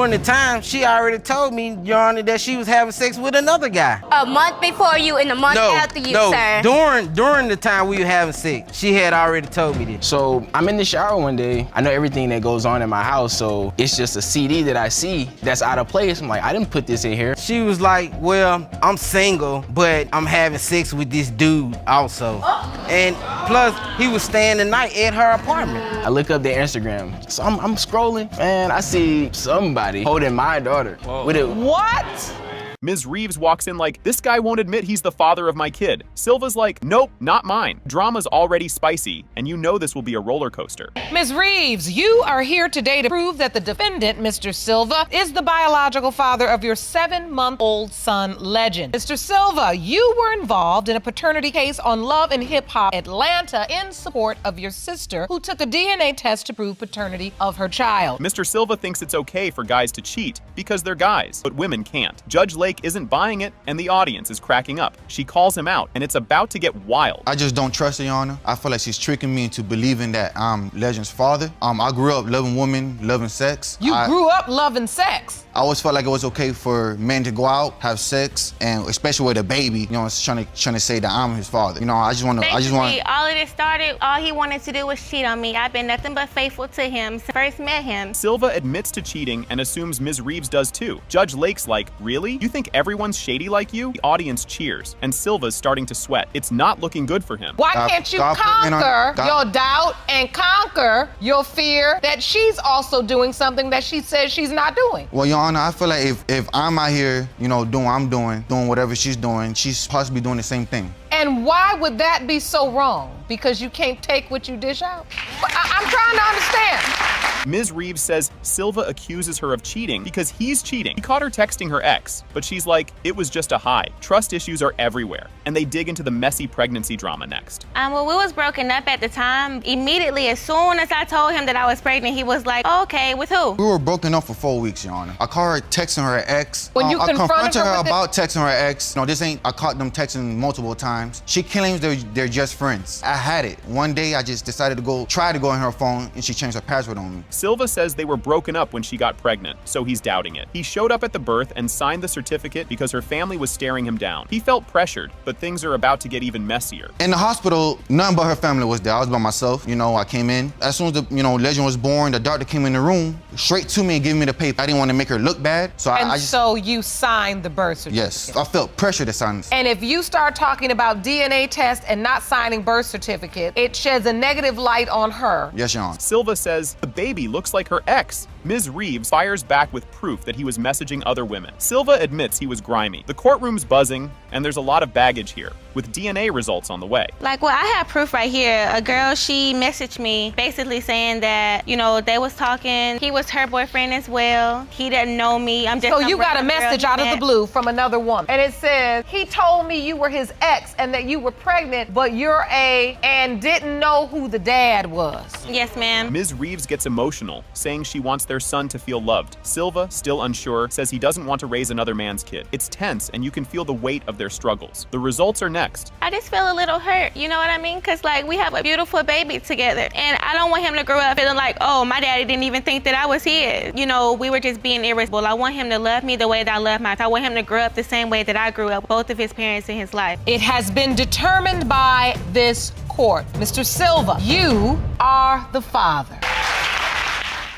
during the time, she already told me, Your Honor, that she was having sex with another guy. A month before you and a month after you, sir. During the time we were having sex, she had already told me this. So I'm in the shower one day. I know everything that goes on in my house, so it's just a CD that I see that's out of place. I'm like, I didn't put this in here. She was like, well, I'm single, but I'm having sex with this dude also. And plus, he was staying the night at her apartment. I look up their Instagram. So I'm scrolling, and I see somebody holding my daughter with it. What? Ms. Reeves walks in like, this guy won't admit he's the father of my kid. Silva's like, nope, not mine. Drama's already spicy, and you know this will be a roller coaster. Ms. Reeves, you are here today to prove that the defendant, Mr. Silva, is the biological father of your 7-month-old son, Legend. Mr. Silva, you were involved in a paternity case on Love and Hip Hop Atlanta in support of your sister, who took a DNA test to prove paternity of her child. Mr. Silva thinks it's okay for guys to cheat because they're guys, but women can't. Judge Lake isn't buying it, and the audience is cracking up. She calls him out, and it's about to get wild. I just don't trust her, Your Honor. I feel like she's tricking me into believing that I'm Legend's father. I grew up loving women, loving sex. You grew up loving sex? I always felt like it was okay for men to go out, have sex, and especially with a baby, you know, trying to say that I'm his father. You know, I just want to. All of this started, all he wanted to do was cheat on me. I've been nothing but faithful to him since I first met him. Silva admits to cheating and assumes Ms. Reeves does too. Judge Lake's like, really? You think everyone's shady like you? The audience cheers, and Silva's starting to sweat. It's not looking good for him. Why can't you conquer your doubt and conquer your fear that she's also doing something that she says she's not doing? Well, Your Honor, I feel like if I'm out here, you know, doing what I'm doing whatever she's doing, she's possibly doing the same thing. And why would that be so wrong? Because you can't take what you dish out? I'm trying to understand. Ms. Reeves says Silva accuses her of cheating because he's cheating. He caught her texting her ex, but she's like, it was just a high. Trust issues are everywhere. And they dig into the messy pregnancy drama next. Well, we was broken up at the time. Immediately, as soon as I told him that I was pregnant, he was like, okay, with who? We were broken up for 4 weeks, Your Honor. I caught her texting her ex. When you I confronted her with about texting her ex. No, I caught them texting multiple times. She claims they're just friends. I had it. One day, I just decided to try to go on her phone, and she changed her password on me. Silva says they were broken up when she got pregnant, so he's doubting it. He showed up at the birth and signed the certificate because her family was staring him down. He felt pressured, but things are about to get even messier. In the hospital, none but her family was there. I was by myself. You know, I came in. As soon as Legend was born, the doctor came in the room, straight to me and gave me the paper. I didn't want to make her look bad, so so you signed the birth certificate? Yes, I felt pressure to sign this. And if you start talking about DNA tests and not signing birth certificate, it sheds a negative light on her. Yes, Your Honor. Silva says the baby looks like her ex. Ms. Reeves fires back with proof that he was messaging other women. Silva admits he was grimy. The courtroom's buzzing, and there's a lot of baggage here, with DNA results on the way. Like, well, I have proof right here. A girl, she messaged me basically saying that, you know, they was talking. He was her boyfriend as well. He didn't know me. I'm just So you got a message out of the blue from another woman. And it says, he told me you were his ex and that you were pregnant, but you're and didn't know who the dad was. Yes, ma'am. Ms. Reeves gets emotional, saying she wants their son to feel loved. Silva, still unsure, says he doesn't want to raise another man's kid. It's tense, and you can feel the weight of their struggles. The results are next. I just feel a little hurt, you know what I mean? Because, like, we have a beautiful baby together, and I don't want him to grow up feeling like, oh, my daddy didn't even think that I was his. You know, we were just being irresponsible. I want him to love me the way that I love my child. I want him to grow up the same way that I grew up, both of his parents in his life. It has been determined by this court. Mr. Silva, you are the father.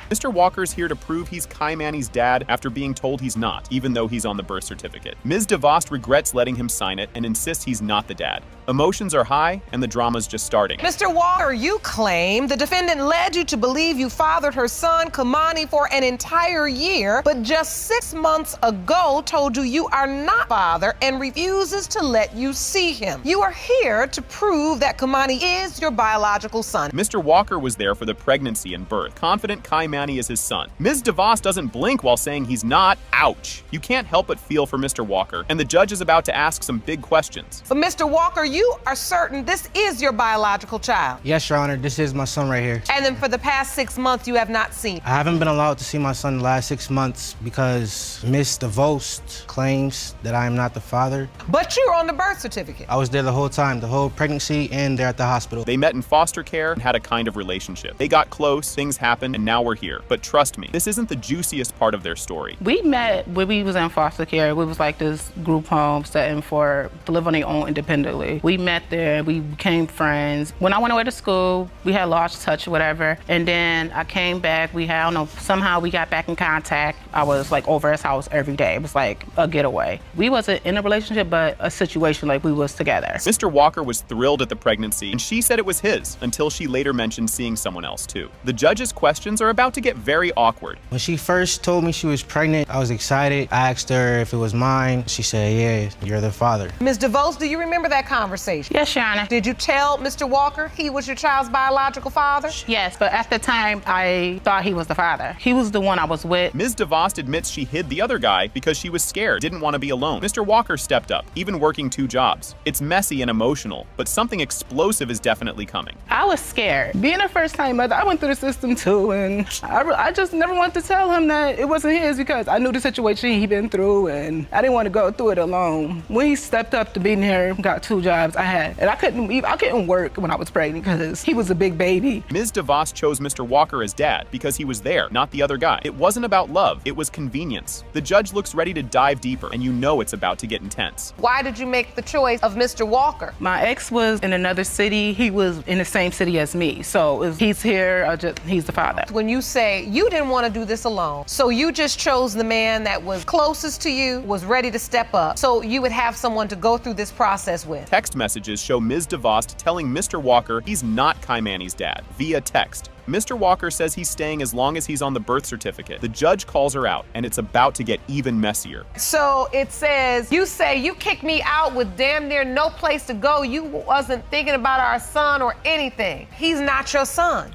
Mr. Walker's here to prove he's Kai Manny's dad after being told he's not, even though he's on the birth certificate. Ms. DeVos regrets letting him sign it and insists he's not the dad. Emotions are high, and the drama's just starting. Mr. Walker, you claim the defendant led you to believe you fathered her son, Kamani, for an entire year, but just 6 months ago told you you are not father and refuses to let you see him. You are here to prove that Kamani is your biological son. Mr. Walker was there for the pregnancy and birth, confident Kai Manny is his son. Ms. DeVos doesn't blink while saying he's not. Ouch. You can't help but feel for Mr. Walker, and the judge is about to ask some big questions. But Mr. Walker, you are certain this is your biological child? Yes, Your Honor, this is my son right here. And then for the past 6 months, you have not seen him? I haven't been allowed to see my son the last 6 months because Miss DeVos claims that I am not the father. But you're on the birth certificate. I was there the whole time, the whole pregnancy, and they're at the hospital. They met in foster care and had a kind of relationship. They got close, things happened, and now we're here. here, but trust me, this isn't the juiciest part of their story. We met when we was in foster care. We was like this group home setting for to live on their own independently. We met there, we became friends. When I went away to school, we had lost touch, whatever. And then I came back, I don't know, somehow we got back in contact. I was like over his house every day. It was like a getaway. We wasn't in a relationship, but a situation like we was together. Mr. Walker was thrilled at the pregnancy, and she said it was his, until she later mentioned seeing someone else too. The judge's questions are about to get very awkward. When she first told me she was pregnant, I was excited. I asked her if it was mine. She said, yeah, you're the father. Ms. DeVos, do you remember that conversation? Yes, Your Honor. Did you tell Mr. Walker he was your child's biological father? Yes, but at the time, I thought he was the father. He was the one I was with. Ms. DeVos admits she hid the other guy because she was scared, didn't want to be alone. Mr. Walker stepped up, even working 2 jobs. It's messy and emotional, but something explosive is definitely coming. I was scared. Being a first-time mother, I went through the system too, and I just never wanted to tell him that it wasn't his because I knew the situation he'd been through, and I didn't want to go through it alone. When he stepped up to being here, got 2 jobs, and I couldn't work when I was pregnant because he was a big baby. Ms. DeVos chose Mr. Walker as dad because he was there, not the other guy. It wasn't about love, it was convenience. The judge looks ready to dive deeper, and you know it's about to get intense. Why did you make the choice of Mr. Walker? My ex was in another city. He was in the same city as me. So if he's here, he's the father. When you say you didn't want to do this alone, so you just chose the man that was closest to you, was ready to step up, so you would have someone to go through this process with. Text messages show Ms. DeVos telling Mr. Walker he's not Kaimani's dad via text. Mr. Walker says he's staying as long as he's on the birth certificate. The judge calls her out, and it's about to get even messier. So it says, you say you kicked me out with damn near no place to go. You wasn't thinking about our son or anything. He's not your son.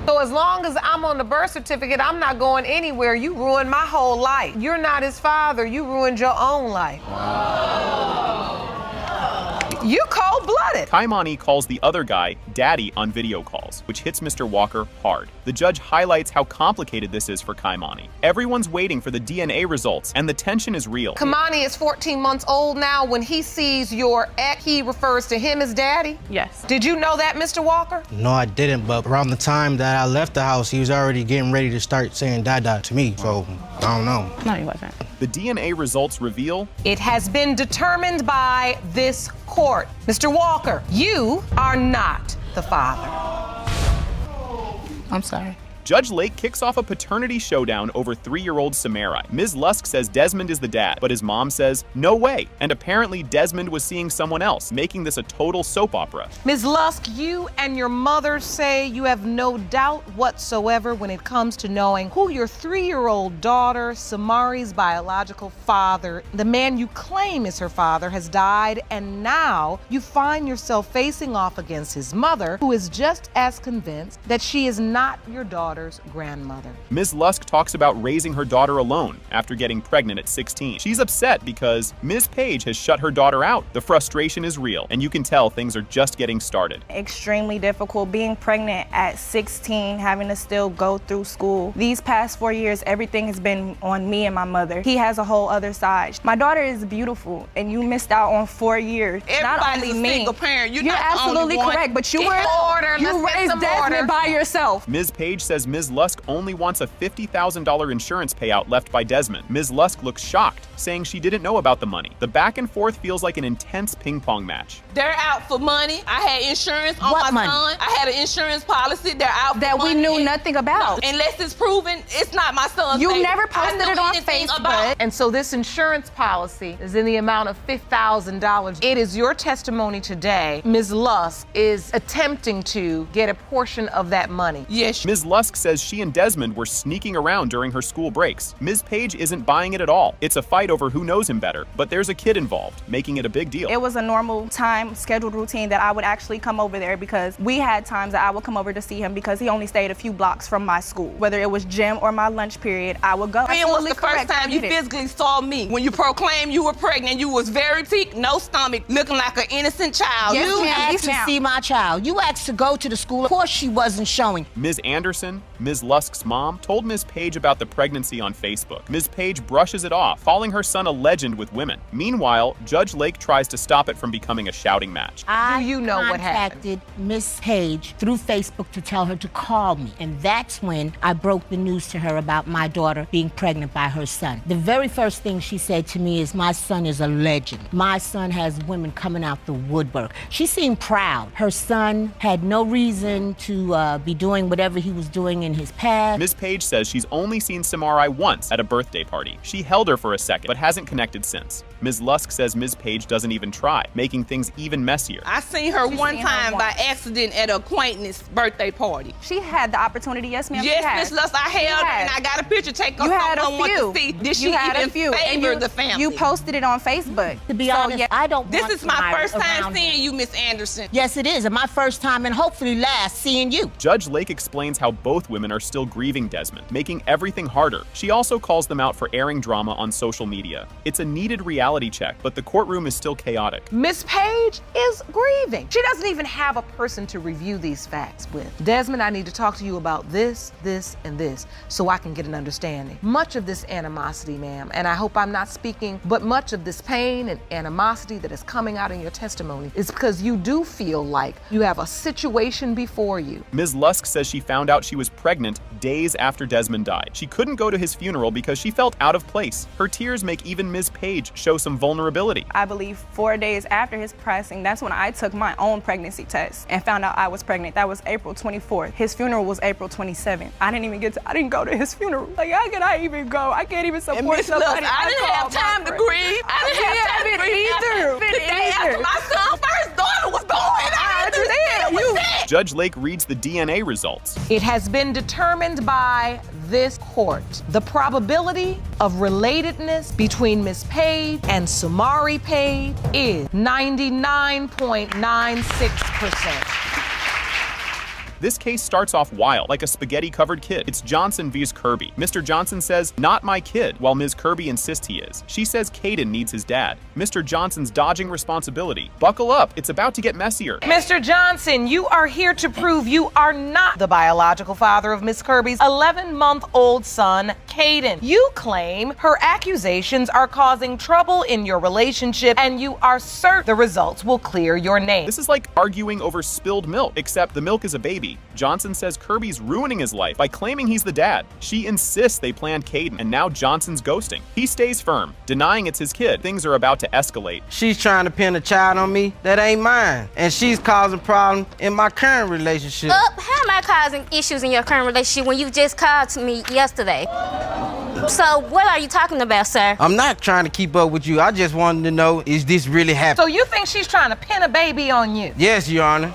So as long as I'm on the birth certificate, I'm not going anywhere. You ruined my whole life. You're not his father. You ruined your own life. You cold-blooded. Kaimani calls the other guy daddy on video calls, which hits Mr. Walker hard. The judge highlights how complicated this is for Kaimani. Everyone's waiting for the DNA results, and the tension is real. Kaimani is 14 months old now. When he sees your ex, he refers to him as daddy? Yes. Did you know that, Mr. Walker? No, I didn't, but around the time that I left the house, he was already getting ready to start saying dada to me, so I don't know. No, he wasn't. The DNA results reveal It has been determined by this court. Mr. Walker, you are not the father. I'm sorry. Judge Lake kicks off a paternity showdown over 3-year-old Samarai. Ms. Lusk says Desmond is the dad, but his mom says, no way. And apparently Desmond was seeing someone else, making this a total soap opera. Ms. Lusk, you and your mother say you have no doubt whatsoever when it comes to knowing who your 3-year-old daughter, Samari's biological father, the man you claim is her father, has died, and now you find yourself facing off against his mother, who is just as convinced that she is not your daughter's grandmother. Ms. Lusk talks about raising her daughter alone after getting pregnant at 16. She's upset because Ms. Page has shut her daughter out. The frustration is real, and you can tell things are just getting started. Extremely difficult being pregnant at 16, having to still go through school. These past 4 years, everything has been on me and my mother. He has a whole other side. My daughter is beautiful, and you missed out on 4 years. Not Everybody's only a me. single parent. You're You're not the only absolutely one. correct, but you Get order. you Let's get raised some Desmond order. by yourself. Ms. Page says Ms. Lusk only wants a $50,000 insurance payout left by Desmond. Ms. Lusk looks shocked, saying she didn't know about the money. The back and forth feels like an intense ping pong match. They're out for money. I had insurance on What my money? son. I had an insurance policy. They're out for That we money. knew nothing about. Unless it's proven, it's not my son's You baby. never I posted know it on anything Facebook. about- And so this insurance policy is in the amount of $5,000. It is your testimony today. Ms. Lusk is attempting to get a portion of that money. Yes. Ms. Lusk says she and Desmond were sneaking around during her school breaks. Ms. Page isn't buying it at all. It's a fight over who knows him better, but there's a kid involved, making it a big deal. It was a normal time scheduled routine that I would actually come over there because we had times that I would come over to see him because he only stayed a few blocks from my school. Whether it was gym or my lunch period, I would go. When was Absolutely the first correct. I time you did it. physically saw me? When you proclaimed you were pregnant, you was very peak, no stomach, looking like an innocent child. Yes, You ma'am. asked Yes, to ma'am. see my child. You asked to go to the school. Of course she wasn't showing. Ms. Anderson postpartum, Ms. Lusk's mom told Ms. Page about the pregnancy on Facebook. Ms. Page brushes it off, calling her son a legend with women. Meanwhile, Judge Lake tries to stop it from becoming a shouting match. Do you know what happened? I contacted Miss Page through Facebook to tell her to call me, and that's when I broke the news to her about my daughter being pregnant by her son. The very first thing she said to me is, my son is a legend. My son has women coming out the woodwork. She seemed proud. Her son had no reason to be doing whatever he was doing in his past. Ms. Page says she's only seen Samarai once at a birthday party. She held her for a second, but hasn't connected since. Ms. Lusk says Ms. Page doesn't even try, making things even messier. I seen her one time by accident at an acquaintance birthday party. She had the opportunity, yes ma'am. Yes, Miss Lusk, I held her and I got a picture taken. You had a few. few. Did she even favor the family? You posted it on Facebook. To be honest, I don't This want is my Samarai first time around seeing him. you, Miss Anderson. Yes, it is, and my first time and hopefully last seeing you. Judge Lake explains how both women are still grieving Desmond, making everything harder. She also calls them out for airing drama on social media. It's a needed reality check, but the courtroom is still chaotic. Miss Page is grieving. She doesn't even have a person to review these facts with. Desmond, I need to talk to you about this, and this, so I can get an understanding. Much of this animosity, ma'am, and I hope I'm not speaking, but much of this pain and animosity that is coming out in your testimony is because you do feel like you have a situation before you. Ms. Lusk says she found out she was pregnant days after Desmond died. She couldn't go to his funeral because she felt out of place. Her tears make even Ms. Page show some vulnerability. I believe 4 days after his passing, that's when I took my own pregnancy test and found out I was pregnant. That was April 24th. His funeral was April 27th. I didn't go to his funeral. Like, how could I even go? I can't even support somebody. I didn't have time to grieve. I didn't have time to grieve either. The day after my son's first daughter was born, I understand. Judge Lake reads the DNA results. It has been determined by this court. The probability of relatedness between Miss Page and Samarai Page is 99.96%. This case starts off wild, like a spaghetti-covered kid. It's Johnson vs. Kirby. Mr. Johnson says, "Not my kid," while Ms. Kirby insists he is. She says Caden needs his dad. Mr. Johnson's dodging responsibility. Buckle up, it's about to get messier. Mr. Johnson, you are here to prove you are not the biological father of Miss Kirby's 11-month-old son, Caden. You claim her accusations are causing trouble in your relationship, and you are certain the results will clear your name. This is like arguing over spilled milk, except the milk is a baby. Johnson says Kirby's ruining his life by claiming he's the dad. She insists they planned Caden, and now Johnson's ghosting. He stays firm, denying it's his kid. Things are about to escalate. She's trying to pin a child on me that ain't mine, and she's causing problems in my current relationship. How am I causing issues in your current relationship when you just called to me yesterday? So what are you talking about, sir? I'm not trying to keep up with you. I just wanted to know, is this really happening? So you think she's trying to pin a baby on you? Yes, Your Honor.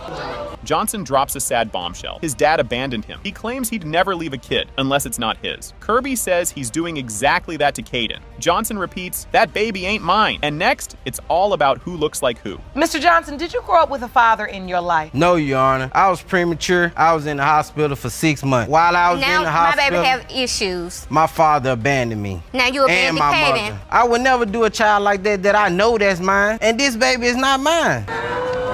Johnson drops a sad bombshell. His dad abandoned him. He claims he'd never leave a kid unless it's not his. Kirby says he's doing exactly that to Caden. Johnson repeats, "That baby ain't mine." And next, it's all about who looks like who. Mr. Johnson, did you grow up with a father in your life? No, Your Honor. I was premature. I was in the hospital for 6 months. While I was in the hospital, Now my baby have issues. my father abandoned me. Now you and abandoned my Caden. mother. I would never do a child like that I know that's mine, and this baby is not mine.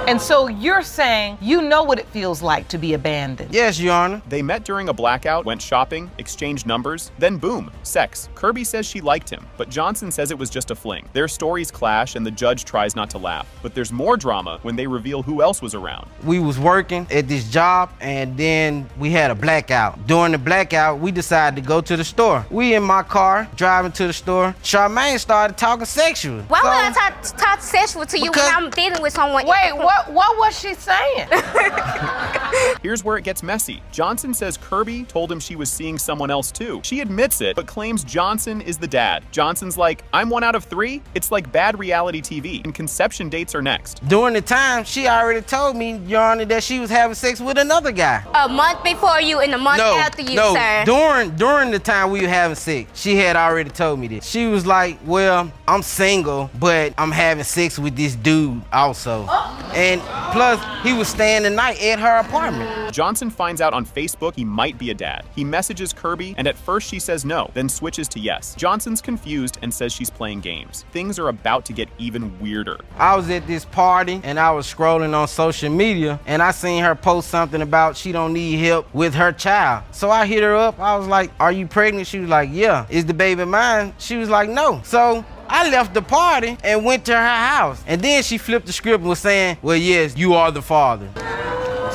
And so you're saying you know what it feels like to be abandoned? Yes, Your Honor. They met during a blackout, went shopping, exchanged numbers, then boom, sex. Kirby says she liked him, but Johnson says it was just a fling. Their stories clash and the judge tries not to laugh. But there's more drama when they reveal who else was around. We was working at this job, and then we had a blackout. During the blackout, we decided to go to the store. We in my car, driving to the store. Charmaine started talking sexual. Why would I talk sexual to you when I'm dealing with someone? Wait, what was she saying? Here's where it gets messy. Johnson says Kirby told him she was seeing someone else too. She admits it, but claims Johnson is the dad. Johnson's like, "I'm 1 out of 3? It's like bad reality TV, and conception dates are next. During the time, she already told me, Your Honor, that she was having sex with another guy. A month before you and a month after you, sir. During the time we were having sex, she had already told me this. She was like, "Well, I'm single, but I'm having sex with this dude also." And plus, he was staying the night at her apartment. Johnson finds out on Facebook he might be a dad. He messages Kirby, and at first she says no, then switches to yes. Johnson's confused and says she's playing games. Things are about to get even weirder. I was at this party, and I was scrolling on social media, and I seen her post something about she don't need help with her child. So I hit her up. I was like, "Are you pregnant?" She was like, "Yeah." "Is the baby mine?" She was like, "No." So I left the party and went to her house. And then she flipped the script and was saying, "Well, yes, you are the father."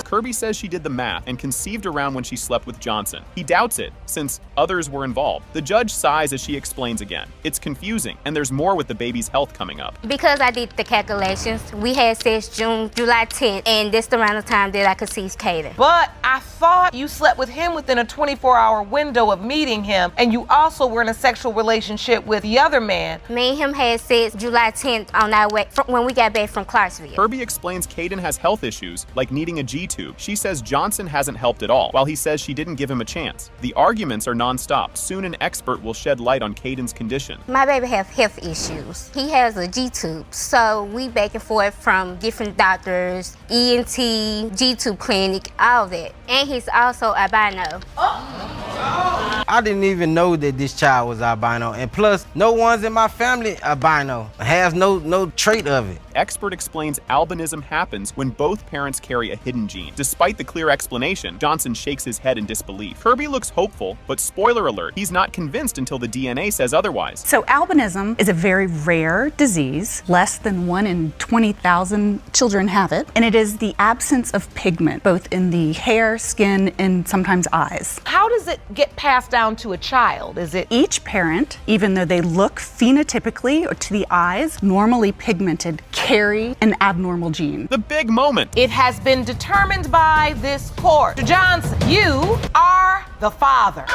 Kirby says she did the math and conceived around when she slept with Johnson. He doubts it, since others were involved. The judge sighs as she explains again. It's confusing, and there's more with the baby's health coming up. Because I did the calculations, we had sex July 10th, and this around the time that I could see Caden. But I thought you slept with him within a 24-hour window of meeting him, and you also were in a sexual relationship with the other man. Me and him had sex July 10th on our way when we got back from Clarksville. Kirby explains Caden has health issues, like needing a G-tube. She says Johnson hasn't helped at all, while he says she didn't give him a chance. The arguments are non-stop. Soon an expert will shed light on Caden's condition. My baby has health issues. He has a G-tube, so we back and forth from different doctors, ENT, G-tube clinic, all that. And he's also albino. I didn't even know that this child was albino, and plus, no one's in my family albino. Has no trait of it. Expert explains albinism happens when both parents carry a hidden gene. Despite the clear explanation, Johnson shakes his head in disbelief. Kirby looks hopeful, but spoiler alert, he's not convinced until the DNA says otherwise. So albinism is a very rare disease. Less than 1 in 20,000 children have it, and it is the absence of pigment, both in the hair, skin, and sometimes eyes. How does it get passed down to a child? Is it Each parent, even though they look phenotypically or to the eyes normally pigmented, carry an abnormal gene. The big moment. It has been determined by this court. Mr. Johnson, you are the father.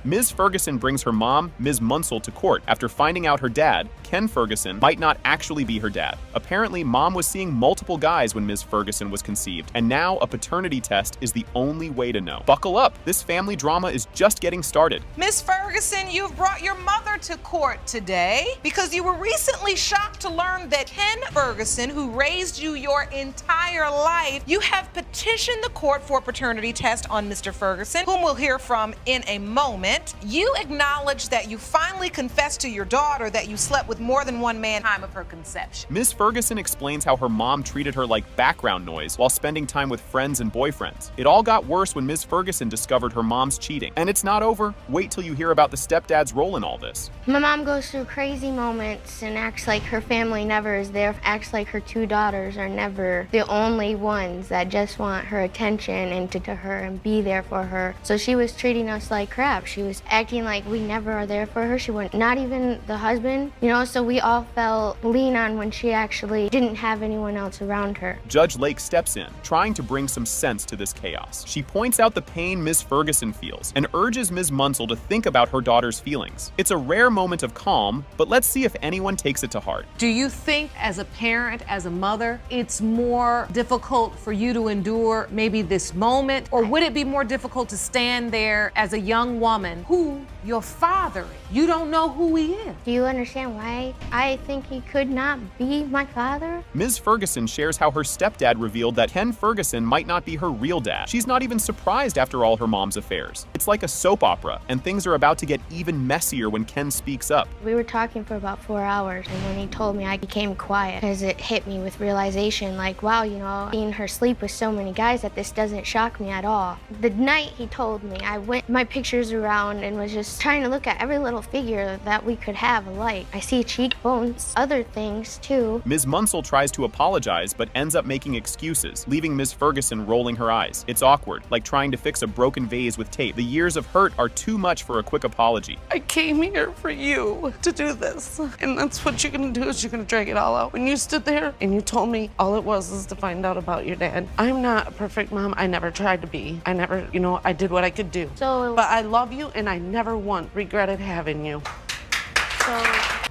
Ms. Ferguson brings her mom, Ms. Munsell, to court after finding out her dad, Ken Ferguson, might not actually be her dad. Apparently, mom was seeing multiple guys when Ms. Ferguson was conceived, and now a paternity test is the only way to know. Buckle up, this family drama is just getting started. Ms. Ferguson, you've brought your mother to court today because you were recently shocked to learn that Ken Ferguson, who raised you your entire life, you have petitioned the court for a paternity test on Mr. Ferguson, whom we'll hear from in a moment. You acknowledge that you finally confessed to your daughter that you slept with more than one man at the time of her conception. Ms. Ferguson explains how her mom treated her like background noise while spending time with friends and boyfriends. It all got worse when Ms. Ferguson discovered her mom's cheating. And it's not over. Wait till you hear about the stepdad's role in all this. My mom goes through crazy moments and acts like her family never is there, acts like her 2 daughters are never the only ones that just want her attention and to her and be there for her. So she was treating us like crap. She was acting like we never are there for her. She went, not even the husband, so we all felt lean on when she actually didn't have anyone else around her. Judge Lake steps in, trying to bring some sense to this chaos. She points out the pain Ms. Ferguson feels and urges Ms. Munsell to think about her daughter's feelings. It's a rare moment of calm, but let's see if anyone takes it to heart. Do you think as a parent, as a mother, it's more difficult for you to endure maybe this moment? Or would it be more difficult to stand there as a young woman who your father is? You don't know who he is. Do you understand why I think he could not be my father? Ms. Ferguson shares how her stepdad revealed that Ken Ferguson might not be her real dad. She's not even surprised after all her mom's affairs. It's like a soap opera, and things are about to get even messier when Ken speaks up. We were talking for about 4 hours, and when he told me, I became quiet because it hit me with realization like, wow, seeing her sleep with so many guys, that this doesn't shock me at all. The night he told me, I went my pictures around and was just trying to look at every little figure that we could have alike. I see cheekbones, other things too. Ms. Munsell tries to apologize, but ends up making excuses, leaving Ms. Ferguson rolling her eyes. It's awkward, like trying to fix a broken vase with tape. The years of hurt are too much for a quick apology. I came here for you to do this. And that's what you're gonna do, is you're gonna drag it all out. When you stood there and you told me all it was to find out about your dad. I'm not a perfect mom. I never tried to be. I never, I did what I could do. But I love you, and I never once regretted having you.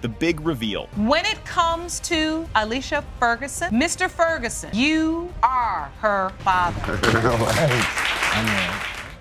The big reveal. When it comes to Alicia Ferguson, Mr. Ferguson, you are her father.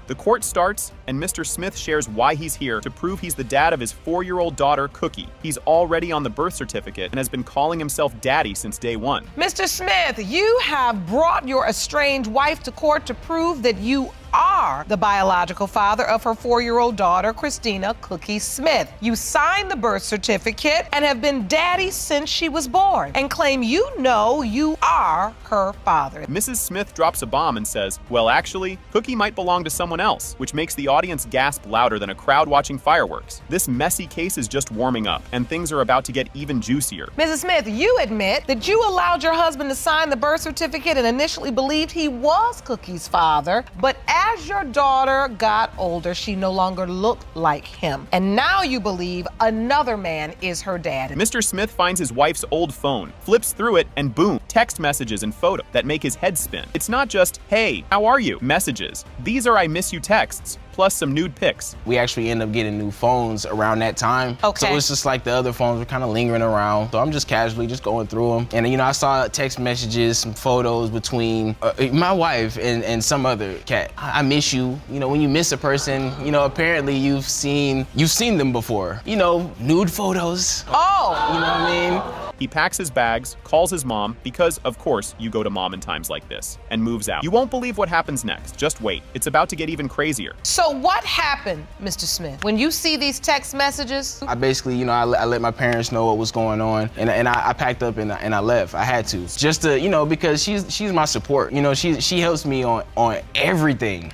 The court starts, and Mr. Smith shares why he's here to prove he's the dad of his 4-year-old daughter, Cookie. He's already on the birth certificate and has been calling himself daddy since day one. Mr. Smith, you have brought your estranged wife to court to prove that you are the biological father of her 4-year-old daughter, Christina Cookie Smith. You signed the birth certificate and have been daddy since she was born and claim you know you are her father. Mrs. Smith drops a bomb and says, well, actually, Cookie might belong to someone else, which makes the audience gasp louder than a crowd watching fireworks. This messy case is just warming up, and things are about to get even juicier. Mrs. Smith, you admit that you allowed your husband to sign the birth certificate and initially believed he was Cookie's father, but as your daughter got older, she no longer looked like him. And now you believe another man is her dad. Mr. Smith finds his wife's old phone, flips through it, and boom, text messages and photo that make his head spin. It's not just, hey, how are you? Messages. These are I miss you texts, plus some nude pics. We actually end up getting new phones around that time. Okay. So it's just like the other phones were kind of lingering around. So I'm just casually just going through them. And I saw text messages, some photos between my wife and some other cat. I miss you. When you miss a person, apparently you've seen them before. Nude photos. Oh! You know what I mean? He packs his bags, calls his mom, because of course you go to mom in times like this, and moves out. You won't believe what happens next. Just wait. It's about to get even crazier. So what happened, Mr. Smith, when you see these text messages? I basically, I let my parents know what was going on, and I packed up and I left. I had to, just to, because she's my support. She helps me on everything.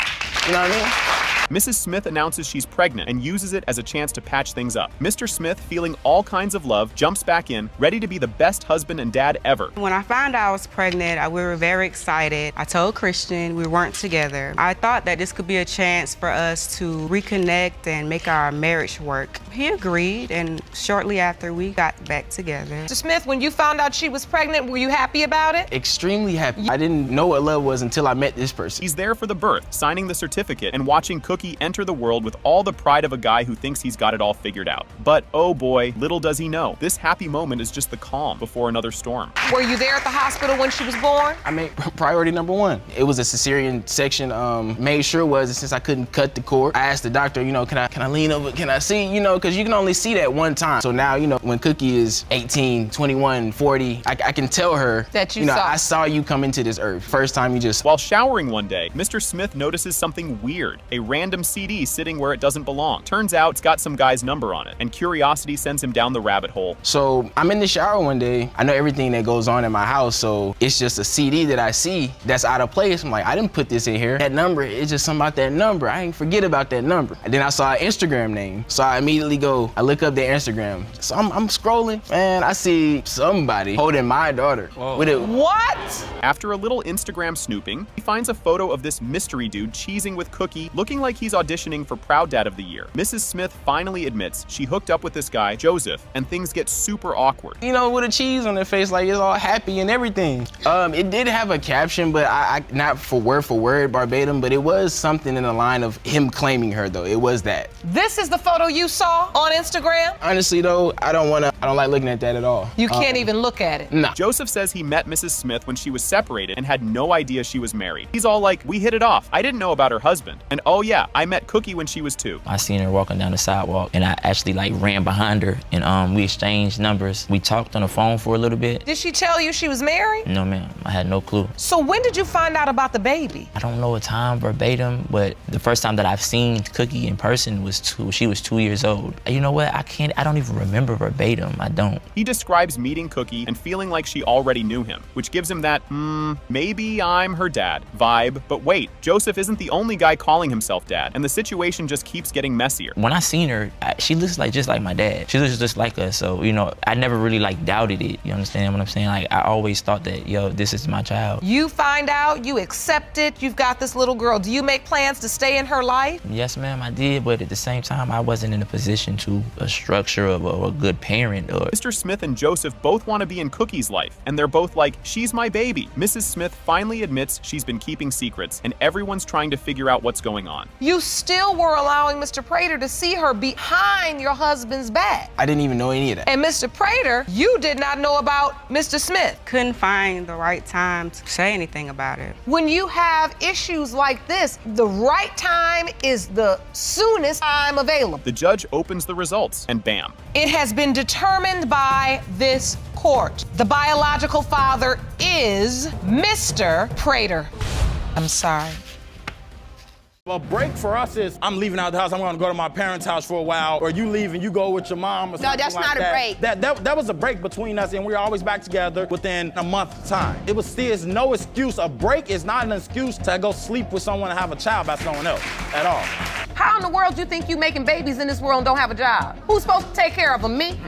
You know what I mean? Mrs. Smith announces she's pregnant and uses it as a chance to patch things up. Mr. Smith, feeling all kinds of love, jumps back in, ready to be the best husband and dad ever. When I found out I was pregnant, we were very excited. I told Christian we weren't together. I thought that this could be a chance for us to reconnect and make our marriage work. He agreed, and shortly after we got back together. Mr. Smith, when you found out she was pregnant, were you happy about it? Extremely happy. I didn't know what love was until I met this person. He's there for the birth, signing the certificate, and watching Cookie enter the world with all the pride of a guy who thinks he's got it all figured out. But oh boy, little does he know, this happy moment is just the calm before another storm. Were you there at the hospital when she was born? I made priority number one. It was a cesarean section. Made sure was, since I couldn't cut the cord, I asked the doctor, can I lean over, can I see, because you can only see that one time. So now, when Cookie is 18, 21, 40, I can tell her that I saw you come into this earth. First time you just... While showering one day, Mr. Smith notices something weird, a random CD sitting where it doesn't belong. Turns out it's got some guy's number on it, and curiosity sends him down the rabbit hole. So I'm in the shower one day. I know everything that goes on in my house, so it's just a CD that I see that's out of place. I'm like, I didn't put this in here. That number, it's just something about that number. I ain't forget about that number. And then I saw an Instagram name, so I immediately I look up their Instagram. So I'm scrolling, and I see somebody holding my daughter. With it. What? After a little Instagram snooping, he finds a photo of this mystery dude cheesing with Cookie, looking like he's auditioning for Proud Dad of the Year. Mrs. Smith finally admits she hooked up with this guy, Joseph, and things get super awkward. With a cheese on their face, like it's all happy and everything. It did have a caption, but I not for word verbatim, but it was something in the line of him claiming her though. It was that. This is the photo you saw on Instagram? Honestly though, I don't like looking at that at all. You can't even look at it. No. Joseph says he met Mrs. Smith when she was separated and had no idea she was married. He's all like, we hit it off. I didn't know about her husband. And oh yeah, I met Cookie when she was 2. I seen her walking down the sidewalk, and I actually ran behind her, and we exchanged numbers. We talked on the phone for a little bit. Did she tell you she was married? No, ma'am. I had no clue. So when did you find out about the baby? I don't know a time verbatim, but the first time that I've seen Cookie in person was she was 2 years old. You know what? I don't even remember verbatim. I don't. He describes meeting Cookie and feeling like she already knew him, which gives him that, maybe I'm her dad vibe. But wait, Joseph isn't the only guy calling himself dad, and the situation just keeps getting messier. When I seen her, she looks just like my dad. She looks just like us, so, I never really doubted it. You understand what I'm saying? I always thought that, this is my child. You find out, you accept it, you've got this little girl. Do you make plans to stay in her life? Yes, ma'am, I did, but at the same time, I wasn't in a position to a structure of a good parent boyfriend. Or Mr. Smith and Joseph both want to be in Cookie's life, and they're both like, she's my baby. Mrs. Smith finally admits she's been keeping secrets, and everyone's trying to figure out what's going on. You still were allowing Mr. Prater to see her behind your husband's back. I didn't even know any of that. And Mr. Prater, you did not know about Mr. Smith. Couldn't find the right time to say anything about it. When you have issues like this, the right time is the soonest time available. The judge opens the results, and bam. It has been determined by this court. The biological father is Mr. Prater. I'm sorry. A break for us is I'm leaving out the house, I'm gonna go to my parents' house for a while, or you leave and you go with your mom or something. No, that's like not a that. break. That was a break between us, and we were always back together within a month's time. It was still no excuse. A break is not an excuse to go sleep with someone and have a child by someone else at all. How in the world do you think you making babies in this world and don't have a job? Who's supposed to take care of them? Me?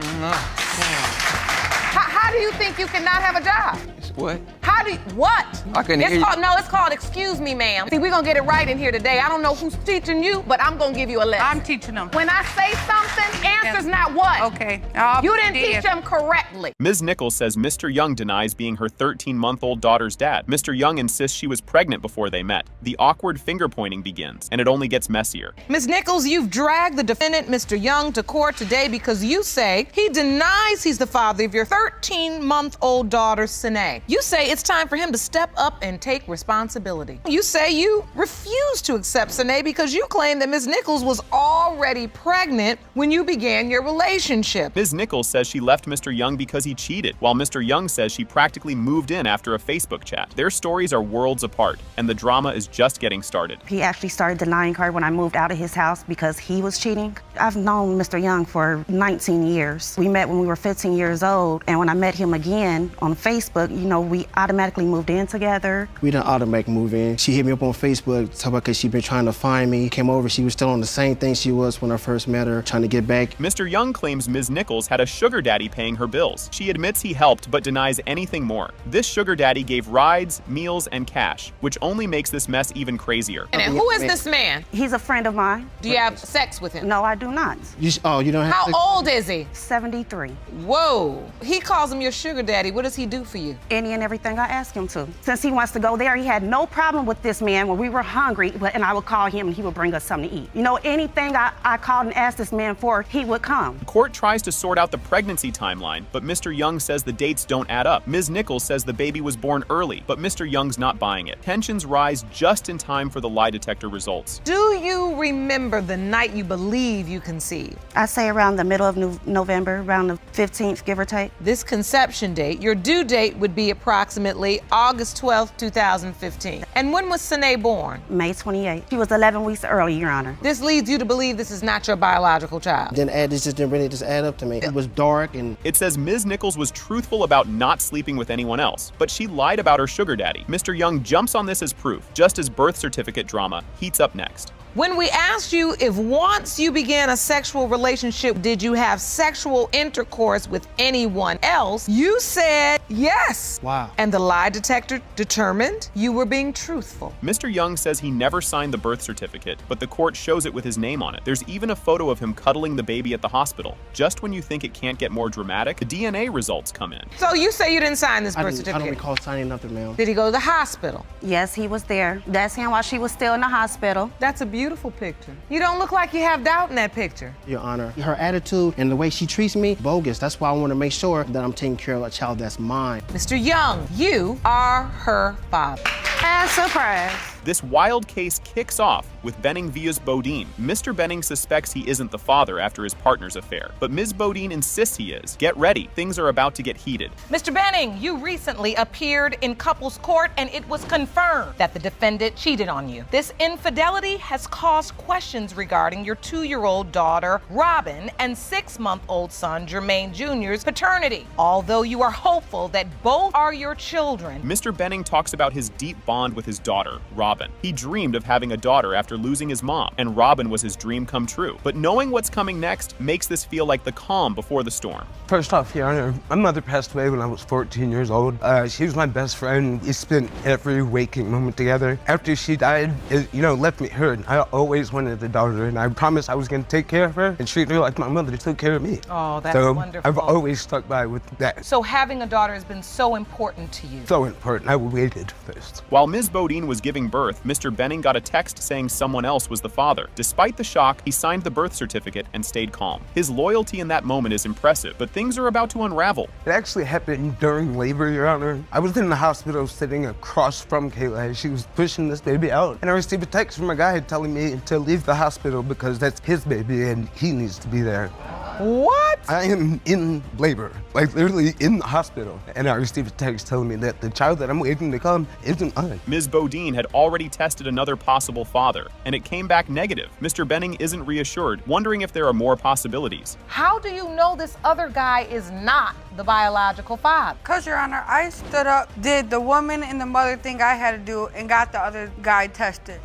How do you think you cannot have a job? What? How do you, what? I couldn't hear you. It's called excuse me, ma'am. See, we're gonna get it right in here today. I don't know who's teaching you, but I'm gonna give you a lesson. I'm teaching them. When I say something, answer's not what. Okay. You didn't teach them correctly. Ms. Nichols says Mr. Young denies being her 13-month-old daughter's dad. Mr. Young insists she was pregnant before they met. The awkward finger-pointing begins, and it only gets messier. Ms. Nichols, you've dragged the defendant, Mr. Young, to court today because you say he denies he's the father of your 13-month-old daughter, Sine. You say it's time for him to step up and take responsibility. You say you refuse to accept Sine because you claim that Ms. Nichols was already pregnant when you began your relationship. Ms. Nichols says she left Mr. Young because he cheated, while Mr. Young says she practically moved in after a Facebook chat. Their stories are worlds apart, and the drama is just getting started. He actually started denying her when I moved out of his house because he was cheating. I've known Mr. Young for 19 years. We met when we were 15 years old, and when I met him again on Facebook, you know, we automatically moved in together. We didn't automatically move in. She hit me up on Facebook, talking about because she'd been trying to find me. Came over, she was still on the same thing she was when I first met her, trying to get back. Mr. Young claims Ms. Nichols had a sugar daddy paying her bills. She admits he helped, but denies anything more. This sugar daddy gave rides, meals, and cash, which only makes this mess even crazier. And who is this man? He's a friend of mine. Do you have sex with him? No, I do not. You don't have How sex? old is he? 73. Whoa. He calls him your sugar daddy. What does he do for you? Any and everything I ask him to. Since he wants to go there, he had no problem with this man when we were hungry, and I would call him and he would bring us something to eat. You know, anything I called and asked this man for, he would come. The court tries to sort out the pregnancy timeline, but Mr. Young says the dates don't add up. Ms. Nichols says the baby was born early, but Mr. Young's not buying it. Tensions rise just in time for the lie detector results. Do you remember the night you believe you conceived? I say around the middle of November, around the 15th, give or take. This conception date, your due date would be approximately August 12th, 2015. And when was Sine born? May 28th. She was 11 weeks early, Your Honor. This leads you to believe this is not your biological child. This just didn't really add up to me. It was dark and... It says Ms. Nichols was truthful about not sleeping with anyone else, but she lied about her sugar daddy. Mr. Young jumps on this as proof, just as birth certificate drama heats up next. When we asked you if once you began a sexual relationship, did you have sexual intercourse with anyone else, you said yes. Wow. And the lie detector determined you were being truthful. Mr. Young says he never signed the birth certificate, but the court shows it with his name on it. There's even a photo of him cuddling the baby at the hospital. Just when you think it can't get more dramatic, the DNA results come in. So you say you didn't sign this birth certificate? I don't recall signing nothing, ma'am. Did he go to the hospital? Yes, he was there. That's him while she was still in the hospital. That's a beautiful picture. You don't look like you have doubt in that picture. Your Honor, her attitude and the way she treats me, bogus. That's why I want to make sure that I'm taking care of a child that's mine. Mr. Young, you are her father. And surprise. This wild case kicks off with Benning vs. Bodine. Mr. Benning suspects he isn't the father after his partner's affair, but Ms. Bodine insists he is. Get ready, things are about to get heated. Mr. Benning, you recently appeared in couples court and it was confirmed that the defendant cheated on you. This infidelity has caused questions regarding your 2-year-old daughter, Robin, and 6-month-old son, Jermaine Jr.'s paternity. Although you are hopeful that both are your children, Mr. Benning talks about his deep bond bond with his daughter, Robin. He dreamed of having a daughter after losing his mom, and Robin was his dream come true. But knowing what's coming next makes this feel like the calm before the storm. First off, Your Honor, my mother passed away when I was 14 years old. She was my best friend. We spent every waking moment together. After she died, it, left me hurt. I always wanted a daughter, and I promised I was going to take care of her and treat her like my mother took care of me. Oh, that's so wonderful. I've always stuck by with that. So having a daughter has been so important to you. So important. I waited first. While Ms. Bodine was giving birth, Mr. Benning got a text saying someone else was the father. Despite the shock, he signed the birth certificate and stayed calm. His loyalty in that moment is impressive, but things are about to unravel. It actually happened during labor, Your Honor. I was in the hospital sitting across from Kayla as she was pushing this baby out, and I received a text from a guy telling me to leave the hospital because that's his baby and he needs to be there. What? I am in labor, like literally in the hospital, and I received a text telling me that the child that I'm waiting to come isn't mine. Ms. Bodine had already tested another possible father, and it came back negative. Mr. Benning isn't reassured, wondering if there are more possibilities. How do you know this other guy is not the biological father? Because, Your Honor, I stood up, did the woman and the mother thing I had to do, and got the other guy tested.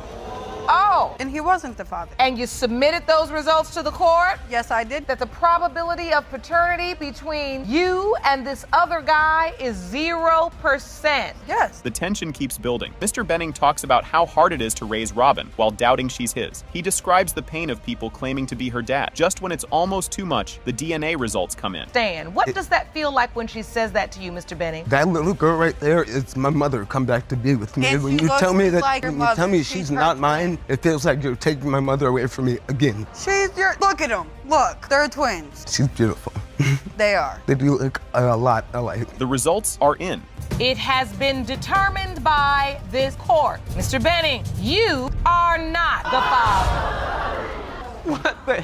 Oh. And he wasn't the father. And you submitted those results to the court? Yes, I did. That the probability of paternity between you and this other guy is 0%. Yes. The tension keeps building. Mr. Benning talks about how hard it is to raise Robin while doubting she's his. He describes the pain of people claiming to be her dad. Just when it's almost too much, the DNA results come in. Stan, what does that feel like when she says that to you, Mr. Benning? That little girl right there is my mother. Come back to be with me. And when she you tell me looks that, like her when you mother. tell me she's not mine, it feels like you're taking my mother away from me again. Look at them. Look, they're twins. She's beautiful. They are. They do look a lot alike. The results are in. It has been determined by this court. Mr. Benning, you are not the father. What the?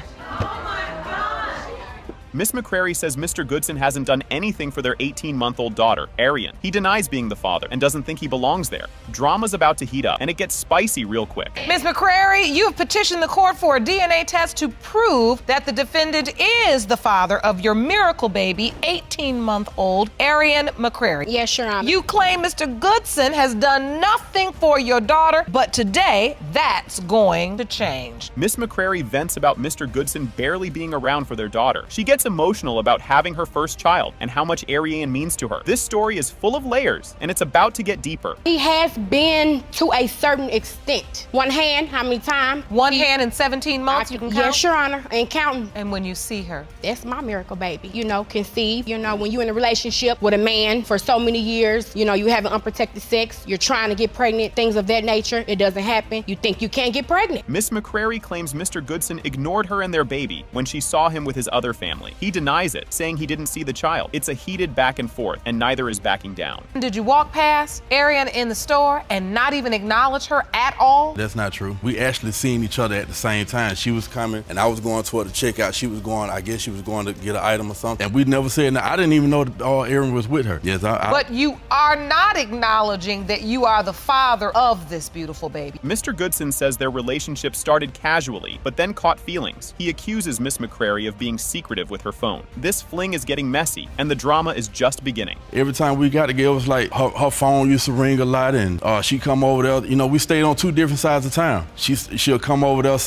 Miss McCrary says Mr. Goodson hasn't done anything for their 18-month-old daughter, Arian. He denies being the father and doesn't think he belongs there. Drama's about to heat up, and it gets spicy real quick. Ms. McCrary, you have petitioned the court for a DNA test to prove that the defendant is the father of your miracle baby, 18-month-old Arian McCrary. Yes, Your Honor. You claim Mr. Goodson has done nothing for your daughter, but today that's going to change. Miss McCrary vents about Mr. Goodson barely being around for their daughter. She gets emotional about having her first child and how much Arian means to her. This story is full of layers, and it's about to get deeper. He has been to a certain extent. One hand, how many times? One hand in 17 months, you can count? Yes, Your Honor, and counting. And when you see her? That's my miracle baby. Conceive. When you're in a relationship with a man for so many years, you having unprotected sex, you're trying to get pregnant, things of that nature, it doesn't happen. You think you can't get pregnant. Miss McCrary claims Mr. Goodson ignored her and their baby when she saw him with his other family. He denies it, saying he didn't see the child. It's a heated back and forth, and neither is backing down. Did you walk past Arian in the store and not even acknowledge her at all? That's not true. We actually seen each other at the same time. She was coming, and I was going toward the checkout. She was going to get an item or something. And we never said that. I didn't even know that Arian was with her. Yes, But you are not acknowledging that you are the father of this beautiful baby. Mr. Goodson says their relationship started casually, but then caught feelings. He accuses Miss McCrary of being secretive with her phone. This fling is getting messy, and the drama is just beginning. Every time we got together, it was like her phone used to ring a lot, and she come over there. We stayed on two different sides of town. She'll come over there